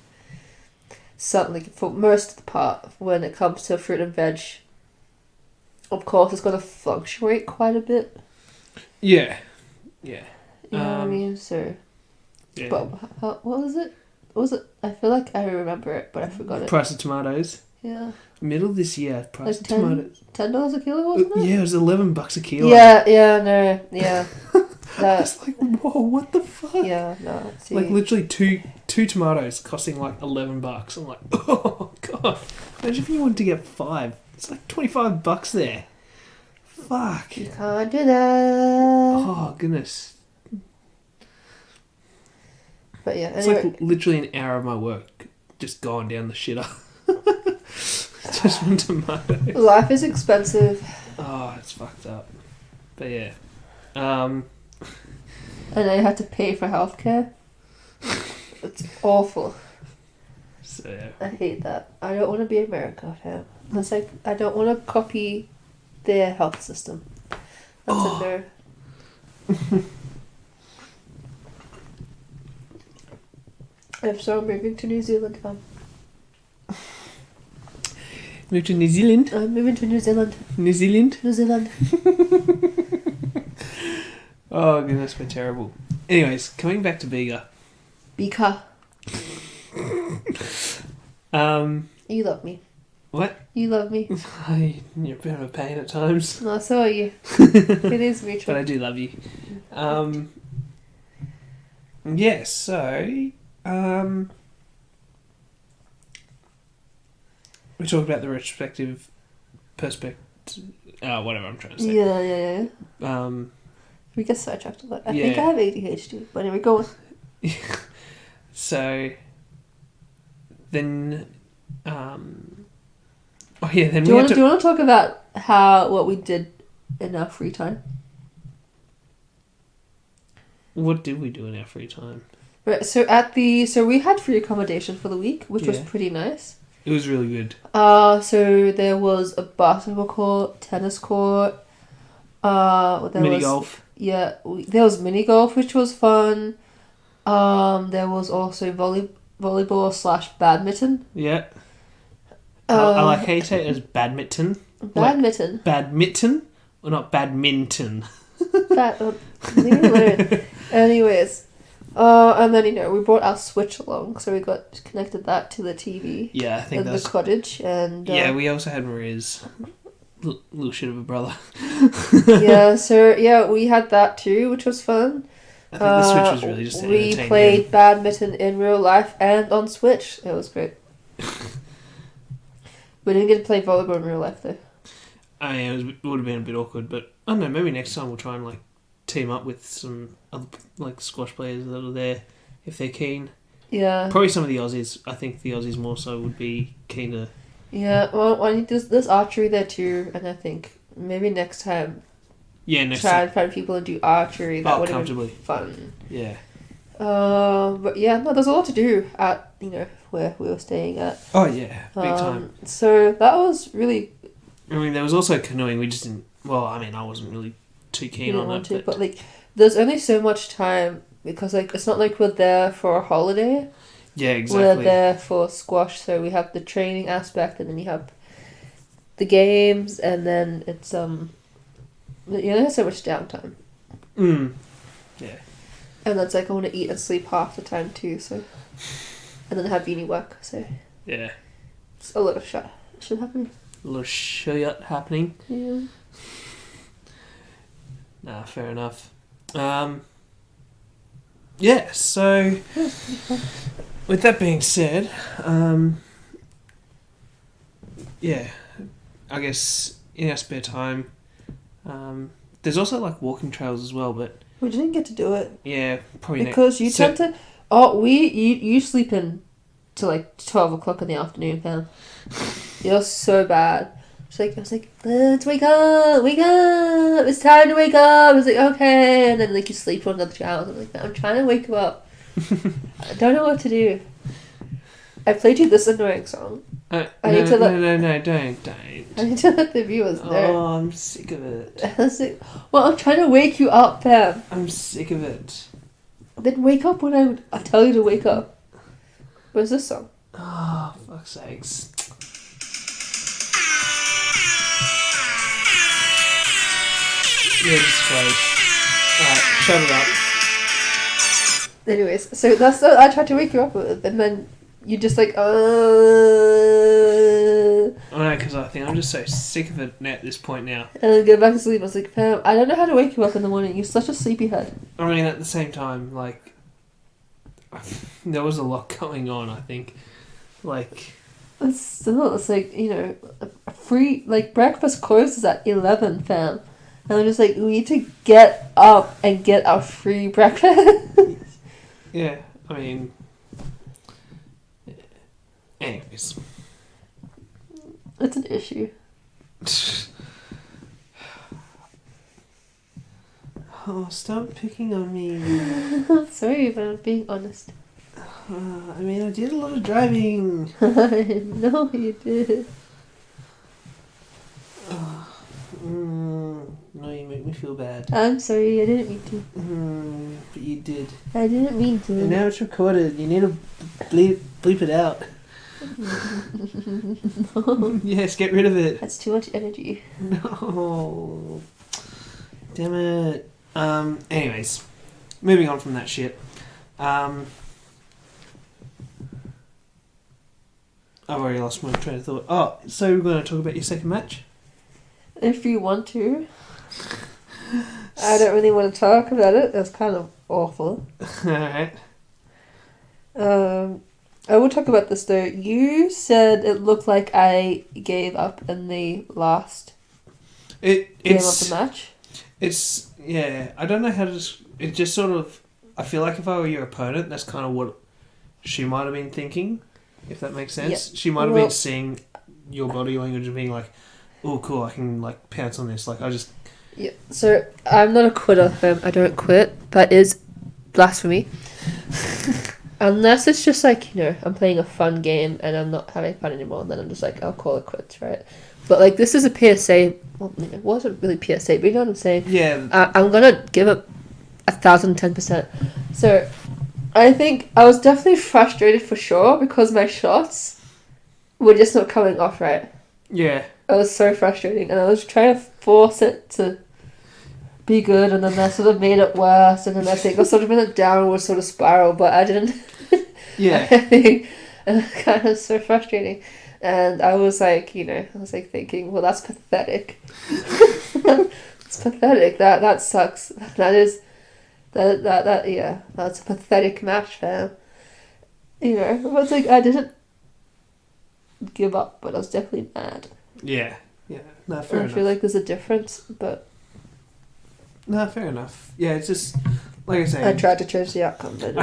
something for most of the part when it comes to fruit and veg, of course it's gonna fluctuate quite a bit. Yeah. You know what I mean? So yeah. But what was it? What was it? I feel like I remember it, but I forgot it. Price of tomatoes. Yeah. Middle of this year, price of tomatoes. $10 a kilo, wasn't it? Yeah, it was $11 a kilo. Yeah. I was like, whoa, what the fuck? Yeah, no. See. Like literally two tomatoes costing like $11. I'm like, oh god. Imagine if you wanted to get 5. It's like $25 there. Fuck. You can't do that. Oh goodness. But yeah, It's anyway. like literally an hour of my work just going down the shitter. Just from tomatoes. Life is expensive. Oh, it's fucked up. But yeah. And I had to pay for healthcare. It's awful. So yeah. I hate that. I don't want to be America, fam. It's like, I don't want to copy their health system. That's a no. If so, I'm moving to New Zealand, fam. Move to New Zealand. I'm moving to New Zealand. New Zealand. New Zealand. Oh goodness, we're terrible. Anyways, coming back to Bega. Bika. You love me. What? You love me. You're a bit of a pain at times. No, so are you. It is mutual. But I do love you. Yeah, so we talked about the respective perspective. Whatever I'm trying to say. Yeah. We get sidetracked a lot. I Yeah. think I have ADHD. But anyway, go on. So then, then Do you want to talk about what we did in our free time? What did we do in our free time? Right. So we had free accommodation for the week, which was pretty nice. It was really good. So there was a basketball court, tennis court. Mini golf. Yeah, there was mini golf, which was fun. There was also volleyball / badminton. Yeah. I like how you say it as badminton. Badminton. Like badminton or not badminton. Leave it alone. Anyways, and then we brought our Switch along, so we got connected that to the TV. Yeah, I think that's the cottage, and we also had Maria's little shit of a brother. We had that too, which was fun. I think the Switch was really just entertaining. We played badminton in real life and on Switch. It was great. We didn't get to play volleyball in real life though. It would have been a bit awkward, but I don't know. Maybe next time we'll try and team up with some other squash players that are there if they're keen. Yeah. Probably some of the Aussies. I think the Aussies more so would be keen to. Yeah. Well, there's archery there too, and I think maybe next time. Yeah, next try time. and find people and do archery. That would have been fun. Yeah. But yeah, no, there's a lot to do at where we were staying at. Oh yeah, big time. So that was really. I mean, there was also canoeing. We just didn't. Well, I mean, I wasn't really too keen on it. But there's only so much time because it's not like we're there for a holiday. Yeah, exactly. We're there for squash, so we have the training aspect, and then you have the games, and then it's there's so much downtime. Yeah. And that's I want to eat and sleep half the time too, so. And then have uni work, so. Yeah. It's a lot of shit happening. A little shit happening. Yeah. Nah, fair enough. Yeah, so with that being said, I guess in our spare time, there's also walking trails as well, but we didn't get to do it. Yeah, probably because you tend to. Oh, you sleep in till 12 o'clock in the afternoon, fam. You're so bad. I was like, let's wake up, it's time to wake up. I was like, okay, and then you sleep for another 2 hours. I'm like, I'm trying to wake you up. I don't know what to do. I played you this annoying song. No, don't. I need to let the viewers know. Oh, I'm sick of it. I was like, well, I'm trying to wake you up, fam. I'm sick of it. Then wake up when I tell you to wake up. Where's this song? Oh, fuck's sakes. Jesus Christ. Alright, shut it up. Anyways, so that's what I tried to wake you up with, and then you just I know, because I think I'm just so sick of it at this point now. And then go back to sleep. I was like, Pam, I don't know how to wake you up in the morning. You're such a sleepyhead. I mean, at the same time, like, there was a lot going on, I think. Like... It's like, you know, a free, like, breakfast closes at 11, fam. And I'm just like, we need to get up and get our free breakfast. Yeah, I mean... Anyways. It's an issue. Oh, stop picking on me. Sorry, but I'm being honest. I mean, I did a lot of driving. I know you did. No, you make me feel bad. I'm sorry, I didn't mean to. But you did. I didn't mean to. And now it's recorded. You need to bleep it out. No. Yes, get rid of it. That's too much energy. No. Damn it. Anyways, moving on from that shit. I've already lost my train of thought. Oh, so we're going to talk about your second match? If you want to. I don't really want to talk about it. That's kind of awful. Alright. I will talk about this though. You said it looked like I gave up in the last game of the match. It's, yeah, I don't know how to... It just sort of... I feel like if I were your opponent, that's kind of what she might have been thinking, if that makes sense. Yeah. She might have been seeing your body language and being like, oh, cool, I can, like, pounce on this. Like, I just... Yeah, so I'm not a quitter, I don't quit. That is blasphemy. Unless it's just like, you know, I'm playing a fun game and I'm not having fun anymore, then I'm just like, I'll call it quits, right? But, like, this is a PSA. Well, it wasn't really PSA, but you know what I'm saying? Yeah. I'm gonna give it 1,010%. So, I think I was definitely frustrated for sure because my shots were just not coming off right. Yeah. It was so frustrating, and I was trying to force it to be good, and then that sort of made it worse, and then I think I was sort of in a downward sort of spiral, but I didn't. Yeah. I think, and it kind of so frustrating. And I was like, you know, I was like thinking, well, that's pathetic. It's pathetic. That sucks. Yeah, that's a pathetic match, fam. You know, I was like, I didn't give up, but I was definitely mad. Yeah. Yeah. No, fair enough. I feel like there's a difference, but... No, fair enough. Yeah, it's just, like I say... I tried to change the outcome, but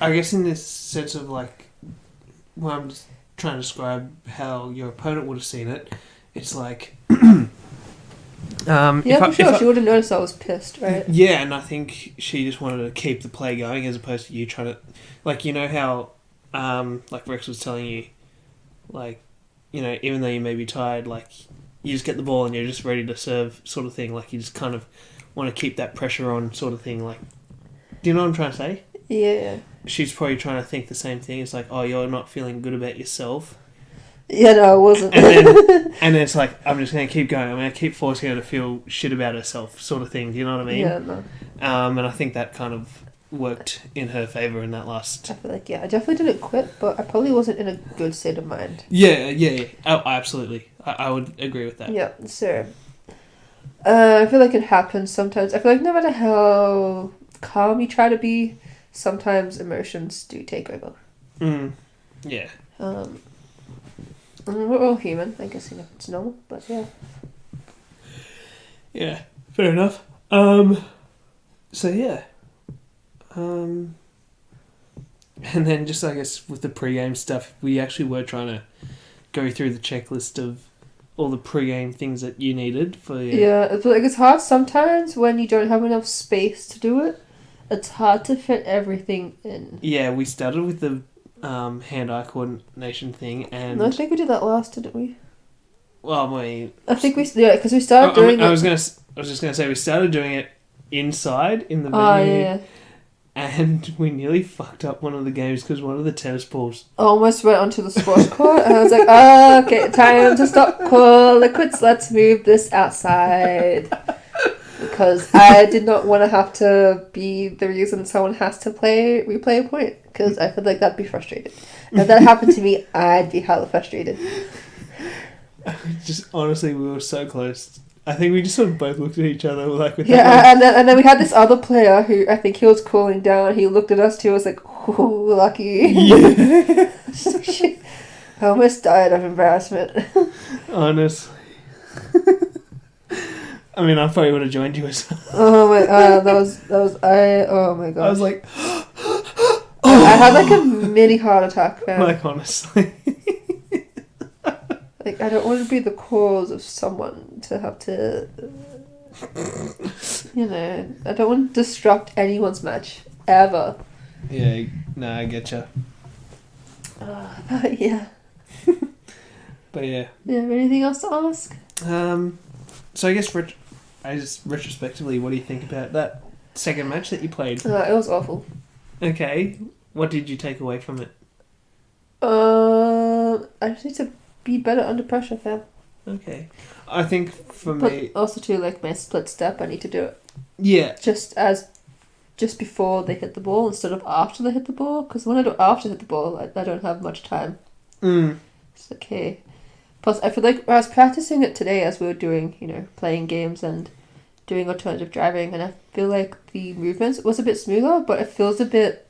I guess in this sense of, like, when I'm just trying to describe how your opponent would have seen it, it's like... for sure, she would have noticed I was pissed, right? Yeah, and I think she just wanted to keep the play going as opposed to you trying to... Like, you know how, like Rex was telling you, like, you know, even though you may be tired, like, you just get the ball and you're just ready to serve sort of thing. Like, you just kind of want to keep that pressure on sort of thing. Like, do you know what I'm trying to say? Yeah. She's probably trying to think the same thing. It's like, oh, you're not feeling good about yourself. Yeah, no, I wasn't. And then it's like, I'm just going to keep going. I'm going to keep forcing her to feel shit about herself sort of thing. Do you know what I mean? Yeah, no. And I think that kind of worked in her favour in that last... I feel like, yeah, I definitely didn't quit, but I probably wasn't in a good state of mind. Yeah. Oh, absolutely. I would agree with that. Yeah, so... I feel like it happens sometimes. I feel like no matter how calm you try to be, sometimes emotions do take over. Yeah. We're all human. I guess, you know, it's normal, but yeah. Yeah, fair enough. So yeah. And then just, I guess, with the pre-game stuff, we actually were trying to go through the checklist of all the pre-game things that you needed for your... Yeah, it's like it's hard sometimes when you don't have enough space to do it. It's hard to fit everything in. Yeah, we started with the hand-eye coordination thing, and... No, I think we did that last, didn't we? Well, I think we... Yeah, because we started doing it... I was just going to say, we started doing it inside, in the venue. Oh, yeah. And we nearly fucked up one of the games because one of the tennis balls... almost went onto the squash court, and I was like, okay, time to stop. Call the quits. Let's move this outside. Because I did not want to have to be the reason someone has to replay a point. Because I feel like that'd be frustrated. And if that happened to me, I'd be hella frustrated. Just honestly, we were so close. I think we just sort of both looked at each other like with Yeah, and then we had this other player who I think he was cooling down. He looked at us too. Was like, "Ooh, lucky." Yeah. I almost died of embarrassment. Honestly. I mean, I probably would have joined you as well. Oh my oh my god. I was like, I had like a mini heart attack, man. like, honestly. Like, I don't want to be the cause of someone to have to, you know, I don't want to disrupt anyone's match, ever. Yeah, no, I get you. But yeah. But yeah. Yeah, anything else to ask? So I guess retrospectively, what do you think about that second match that you played? It was awful. Okay, what did you take away from it? I just need to be better under pressure, fam. Okay, I think for But me, also too, like my split step, I need to do it yeah, just before they hit the ball instead of after they hit the ball. Because when I do after they hit the ball, I don't have much time. It's okay. Plus, I feel like I was practicing it today as we were doing, you know, playing games and doing alternative driving, and I feel like the movements was a bit smoother, but it feels a bit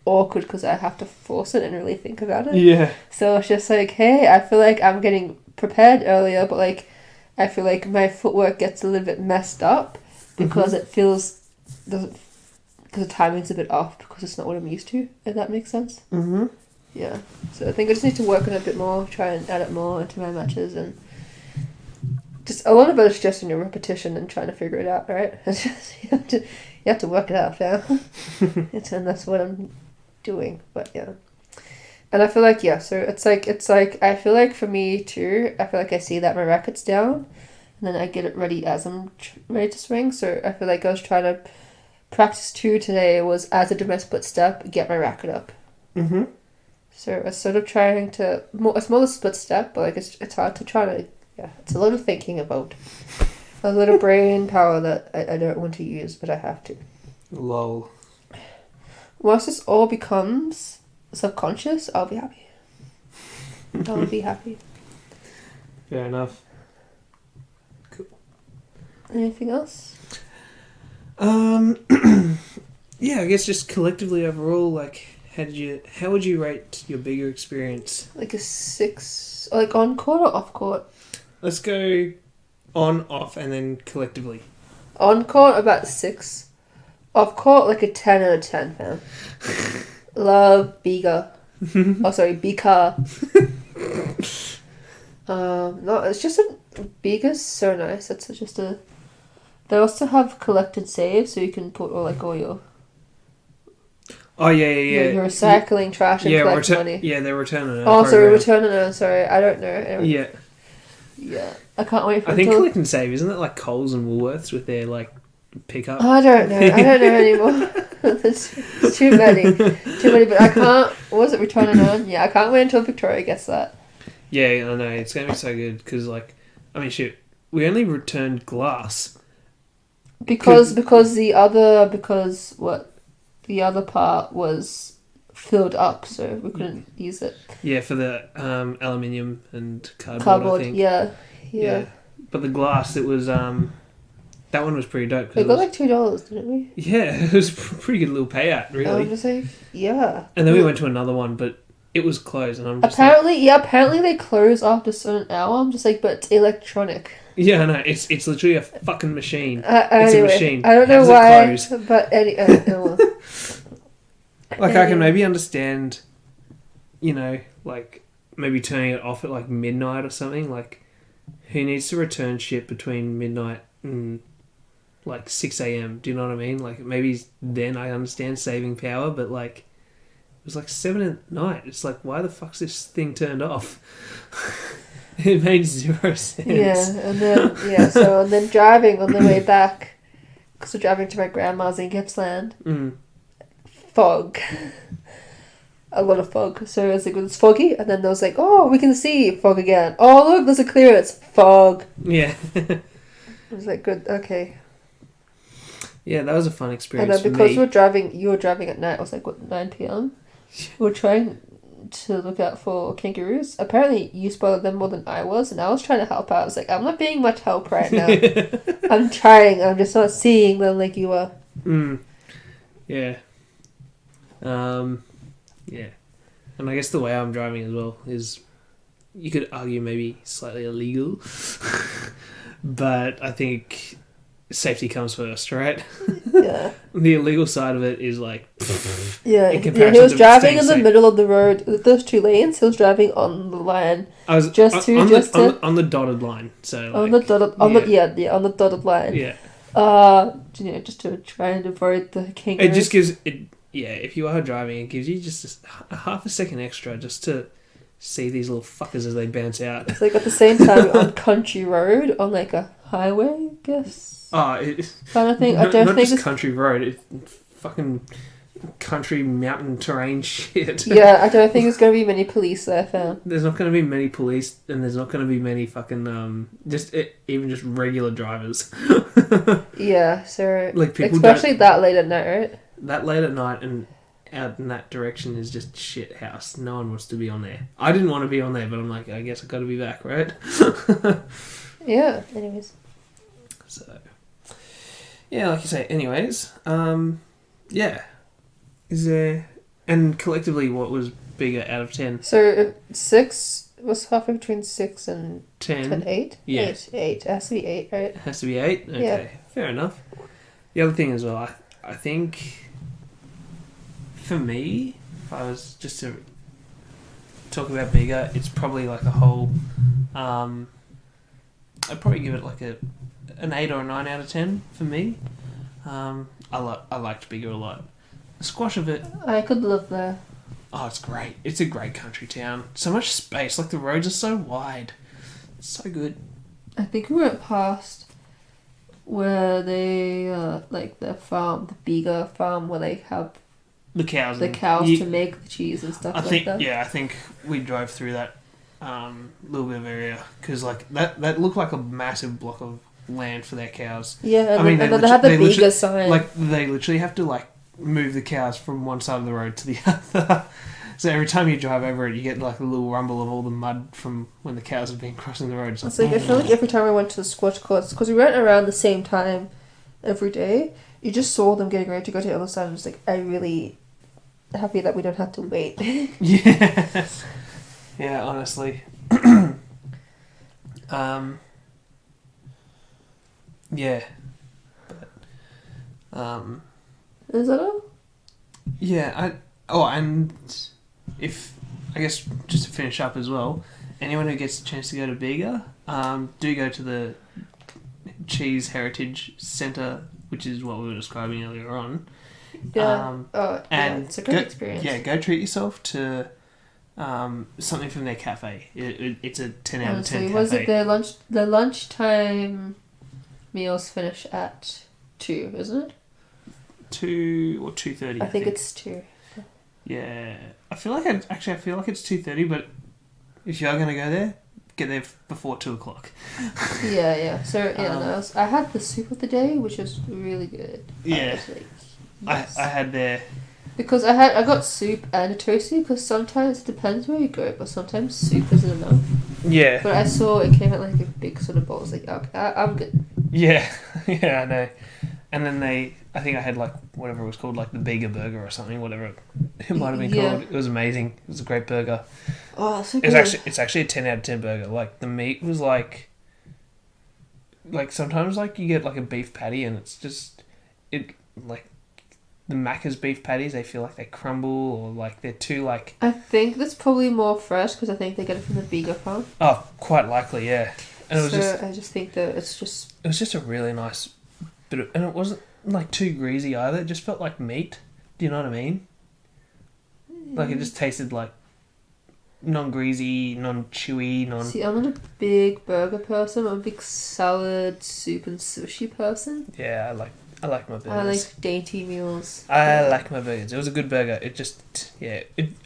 awkward because I have to force it and really think about it. yeah, So it's just like, hey, I feel like I'm getting prepared earlier, but like, I feel like my footwork gets a little bit messed up because it feels because the timing's a bit off because it's not what I'm used to. If that makes sense. Mm-hmm. Yeah. So I think I just need to work on it a bit more, try and add it more into my matches, and just a lot of it is just, you know, repetition and trying to figure it out, right? It's just, you have to work it out, yeah. And that's what I'm doing, but yeah. And I feel like, yeah, so it's like I feel like for me too, I feel like I see that my racket's down, and then I get it ready as I'm ready to swing. So I feel like I was trying to practice too today was as I do my split step, get my racket up. Mm-hmm. So I was sort of trying to it's more a split step, but like it's hard to try to, yeah, it's a lot of thinking about a lot of brain power that I don't want to use, but I have to. Lol. Once this all becomes subconscious, I'll be happy. I'll be happy. Fair enough. Cool. Anything else? Yeah, I guess just collectively overall, like, how would you rate your bigger experience? Like a 6, like on court or off court? Let's go on, off, and then collectively. On court, about 6. Off court, like a 10 out of 10, fam. Love Bega. Oh, sorry, Bega. No, it's just Bega's so nice. It's just a. They also have collected saves, so you can put all your. Oh yeah. Your recycling trash and collect money. Yeah, they're returning. Oh, sorry, returning it. Sorry, I don't know. Anyway. Yeah, I can't wait for. I think collect and save, isn't it like Coles and Woolworths with their like pickup? I don't know anymore. There's too many, but I can't. What was it, return and earn? Yeah, I can't wait until Victoria gets that. Yeah, I know, it's gonna be so good because, like, I mean, shit, we only returned glass because the other part was filled up, so we couldn't use it. Yeah, for the aluminium and cardboard. I think. Yeah. But the glass, it was that one was pretty dope. We got like $2, didn't we? Yeah, it was a pretty good little payout, really. I'm just like, yeah. And then we went to another one, but it was closed, and I'm just apparently they close after a certain hour. I'm just like, but it's electronic. Yeah, I know. It's literally a fucking machine. It's a machine. I don't know why, but anyway. Like, I can maybe understand, you know, like, maybe turning it off at, like, midnight or something. Like, who needs to return shit between midnight and, like, 6 a.m? Do you know what I mean? Like, maybe then I understand saving power, but, like, it was, like, 7 at night. It's like, why the fuck's this thing turned off? It made zero sense. Yeah, and then driving on the way back, because we're driving to my grandma's in Gippsland. Fog. A lot of fog. So it was like, it was foggy, and then there was like, oh, we can see fog again. Oh, look, there's a clearance. Fog. Yeah. It was like, good, okay. Yeah, that was a fun experience. And then because you were driving at night, it was like, what, 9 p.m? We were trying to look out for kangaroos. Apparently, you spotted them more than I was, and I was trying to help out. I was like, I'm not being much help right now. I'm trying. I'm just not seeing them like you are. Yeah. Yeah. And I guess the way I'm driving as well is, you could argue maybe slightly illegal, but I think safety comes first, right? Yeah. The illegal side of it is like, yeah. in He comparison was to driving in the staying middle of the road. Those 2 lanes. He was driving on the line. I was on the dotted line, so like, on the dotted line. Yeah. Just to try and avoid the kangaroos. It just gives it. Yeah, if you are driving, it gives you just a half a second extra just to see these little fuckers as they bounce out. It's like at the same time on country road, on like a highway, I guess. Kind of thing. I don't not think just country road. It's fucking country mountain terrain shit. Yeah, I don't think there's going to be many police there, fam. There's not going to be many police, and there's not going to be many fucking even just regular drivers. Yeah, so like people especially that late at night, right? That late at night and out in that direction is just shit house. No one wants to be on there. I didn't want to be on there, but I'm like, I guess I got to be back, right? Yeah. Anyways. So, yeah, like you say. Anyways, yeah. Is there, and collectively, what was bigger out of 10? So 6 was halfway between 6 and 10. 8. Yeah. 8. It has to be 8, right? It has to be 8. Okay, yeah. Fair enough. The other thing as well, I think, for me, if I was just to talk about bigger, it's probably like a whole. I'd probably give it like an 8 or a 9 out of 10 for me. I liked bigger a lot. The squash of it. I could live there. Oh, it's great. It's a great country town. So much space. Like the roads are so wide. It's so good. I think we went past where they like the farm, the Bega farm, where they have the cows to make the cheese and stuff like that. Yeah, I think we drove through that little bit of area because like that looked like a massive block of land for their cows. Yeah, and then they had the Bega sign. Like they literally have to like move the cows from one side of the road to the other. So every time you drive over it, you get like a little rumble of all the mud from when the cows have been crossing the road. It's like I feel like every time I went to the squash courts, because we went around the same time every day, you just saw them getting ready to go to the other side. And it's like, I'm really happy that we don't have to wait. Yeah. Yeah, honestly. Yeah. But, is that all? Yeah, and if, I guess, just to finish up as well, anyone who gets a chance to go to Bega, do go to the Cheese Heritage Centre, which is what we were describing earlier on. Yeah. And it's a great experience. Yeah, go treat yourself to something from their cafe. It's a 10 out of 10 cafe. Was it their lunchtime meals finish at 2, isn't it? 2 or 2:30. I think it's 2. Yeah, I feel like it's 2:30, but if you are gonna go there, get there before 2:00. Yeah. So I had the soup of the day, which was really good. Yeah, yes. I had there because I got soup and a toasty. Because sometimes it depends where you go, but sometimes soup isn't enough. Yeah, but I saw it came out like a big sort of bowl. I was like, okay, I'm good. Yeah, yeah, I know. And then I think I had like whatever it was called, like the Bega burger or something, whatever it might have been called. It was amazing. It was a great burger. Oh, so good. It's actually a 10 out of 10 burger. Like the meat was like sometimes like you get like a beef patty and it's just like the Macca's beef patties. They feel like they crumble or like they're too like. I think that's probably more fresh because I think they get it from the Bega farm. Oh, quite likely, yeah. And I just think that it was just a really nice bit of, and it wasn't like too greasy either. It just felt like meat. Do you know what I mean? Like it just tasted like non-greasy, non-chewy, See, I'm not a big burger person. I'm a big salad, soup, and sushi person. Yeah, I like my burgers. I like dainty meals. I like my burgers. It was a good burger. It just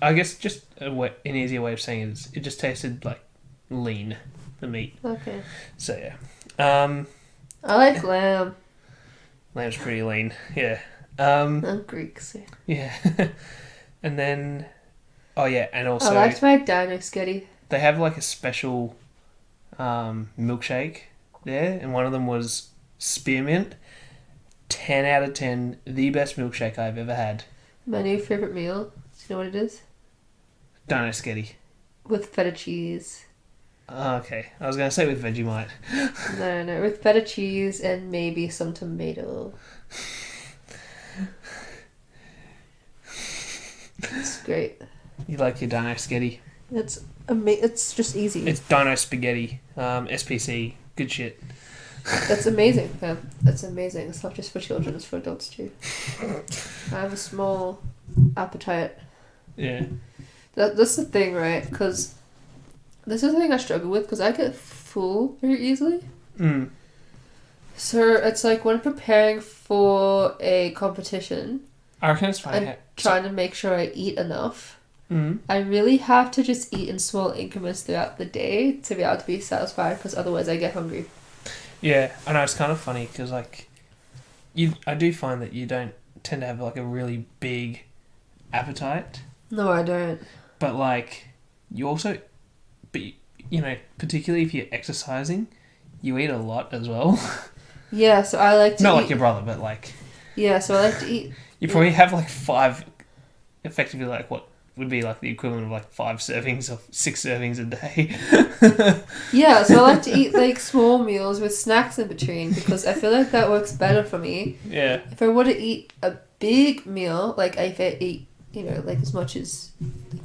I guess just an easier way of saying it is it just tasted like lean, the meat. Okay. So yeah. I like lamb. Lamb's pretty lean, yeah. I'm Greek, so. Yeah. And then Oh yeah, and also I liked my Dino Skitty. they have like a special milkshake there, and one of them was spearmint. 10 out of 10, the best milkshake I've ever had. My new favourite meal. Do you know what it is? Dino Skitty. With feta cheese. Oh, okay, I was going to say with Vegemite. No, with feta cheese and maybe some tomato. It's great. You like your Dino Skitty? It's just easy. It's Dino Spaghetti. SPC. Good shit. That's amazing, man. That's amazing. It's not just for children, it's for adults too. I have a small appetite. Yeah. That's the thing, right? Because this is the thing I struggle with, because I get full very easily. Mm. So it's like when preparing for a competition, I reckon it's funny. and trying to make sure I eat enough, Mm. I really have to just eat in small increments throughout the day to be able to be satisfied, because otherwise I get hungry. Yeah, I know, it's kind of funny because like, I do find that you don't tend to have like a really big appetite, No, I don't. but like you also, but you know, particularly if you're exercising, you eat a lot as well. Yeah, so I like to Not eat. like your brother, but like Yeah, so I like to eat. you probably have like 5, effectively like what would be like the equivalent of like 5 servings or 6 servings a day. Yeah, so I like to eat like small meals with snacks in between, because I feel like that works better for me. Yeah. If I were to eat a big meal, like if I eat, you know, like as much as,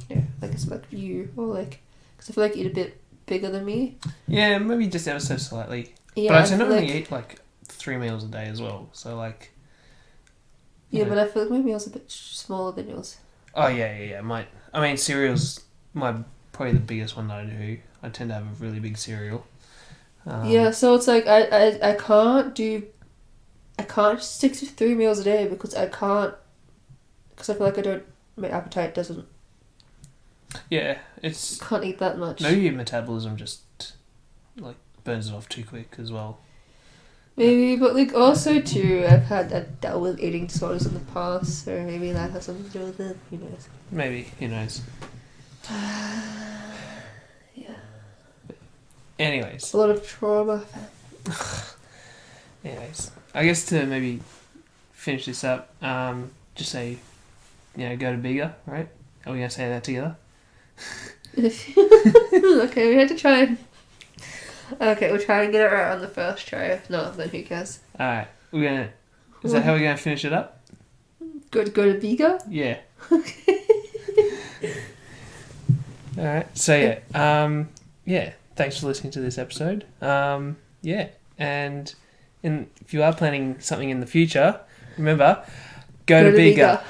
you know, like as much you, or like, because I feel like you eat a bit bigger than me. Yeah, maybe just ever so slightly. Yeah, But I tend to feel only like, eat like 3 meals a day as well. So like. yeah, know. but I feel like my meal's a bit smaller than yours. Oh yeah. I mean, cereal's probably the biggest one that I do. I tend to have a really big cereal. Yeah, so it's like I can't stick to 3 meals a day, because I feel like my appetite doesn't, Yeah, can't eat that much. maybe your metabolism just like burns it off too quick as well. Maybe, but like also too, I've dealt with eating disorders in the past, so maybe that has something to do with it. Who knows? Maybe, who knows. Yeah. Anyways, A lot of trauma. I guess to maybe finish this up, just say, go to Bega, right? Are we gonna say that together? Okay, we had to try and. Okay, we'll try and get it right on the first try. If not, then who cares? All right, is that how we're gonna finish it up? Go to Bega? Yeah. All right. So yeah. Thanks for listening to this episode. And if you are planning something in the future, remember, go to Bega.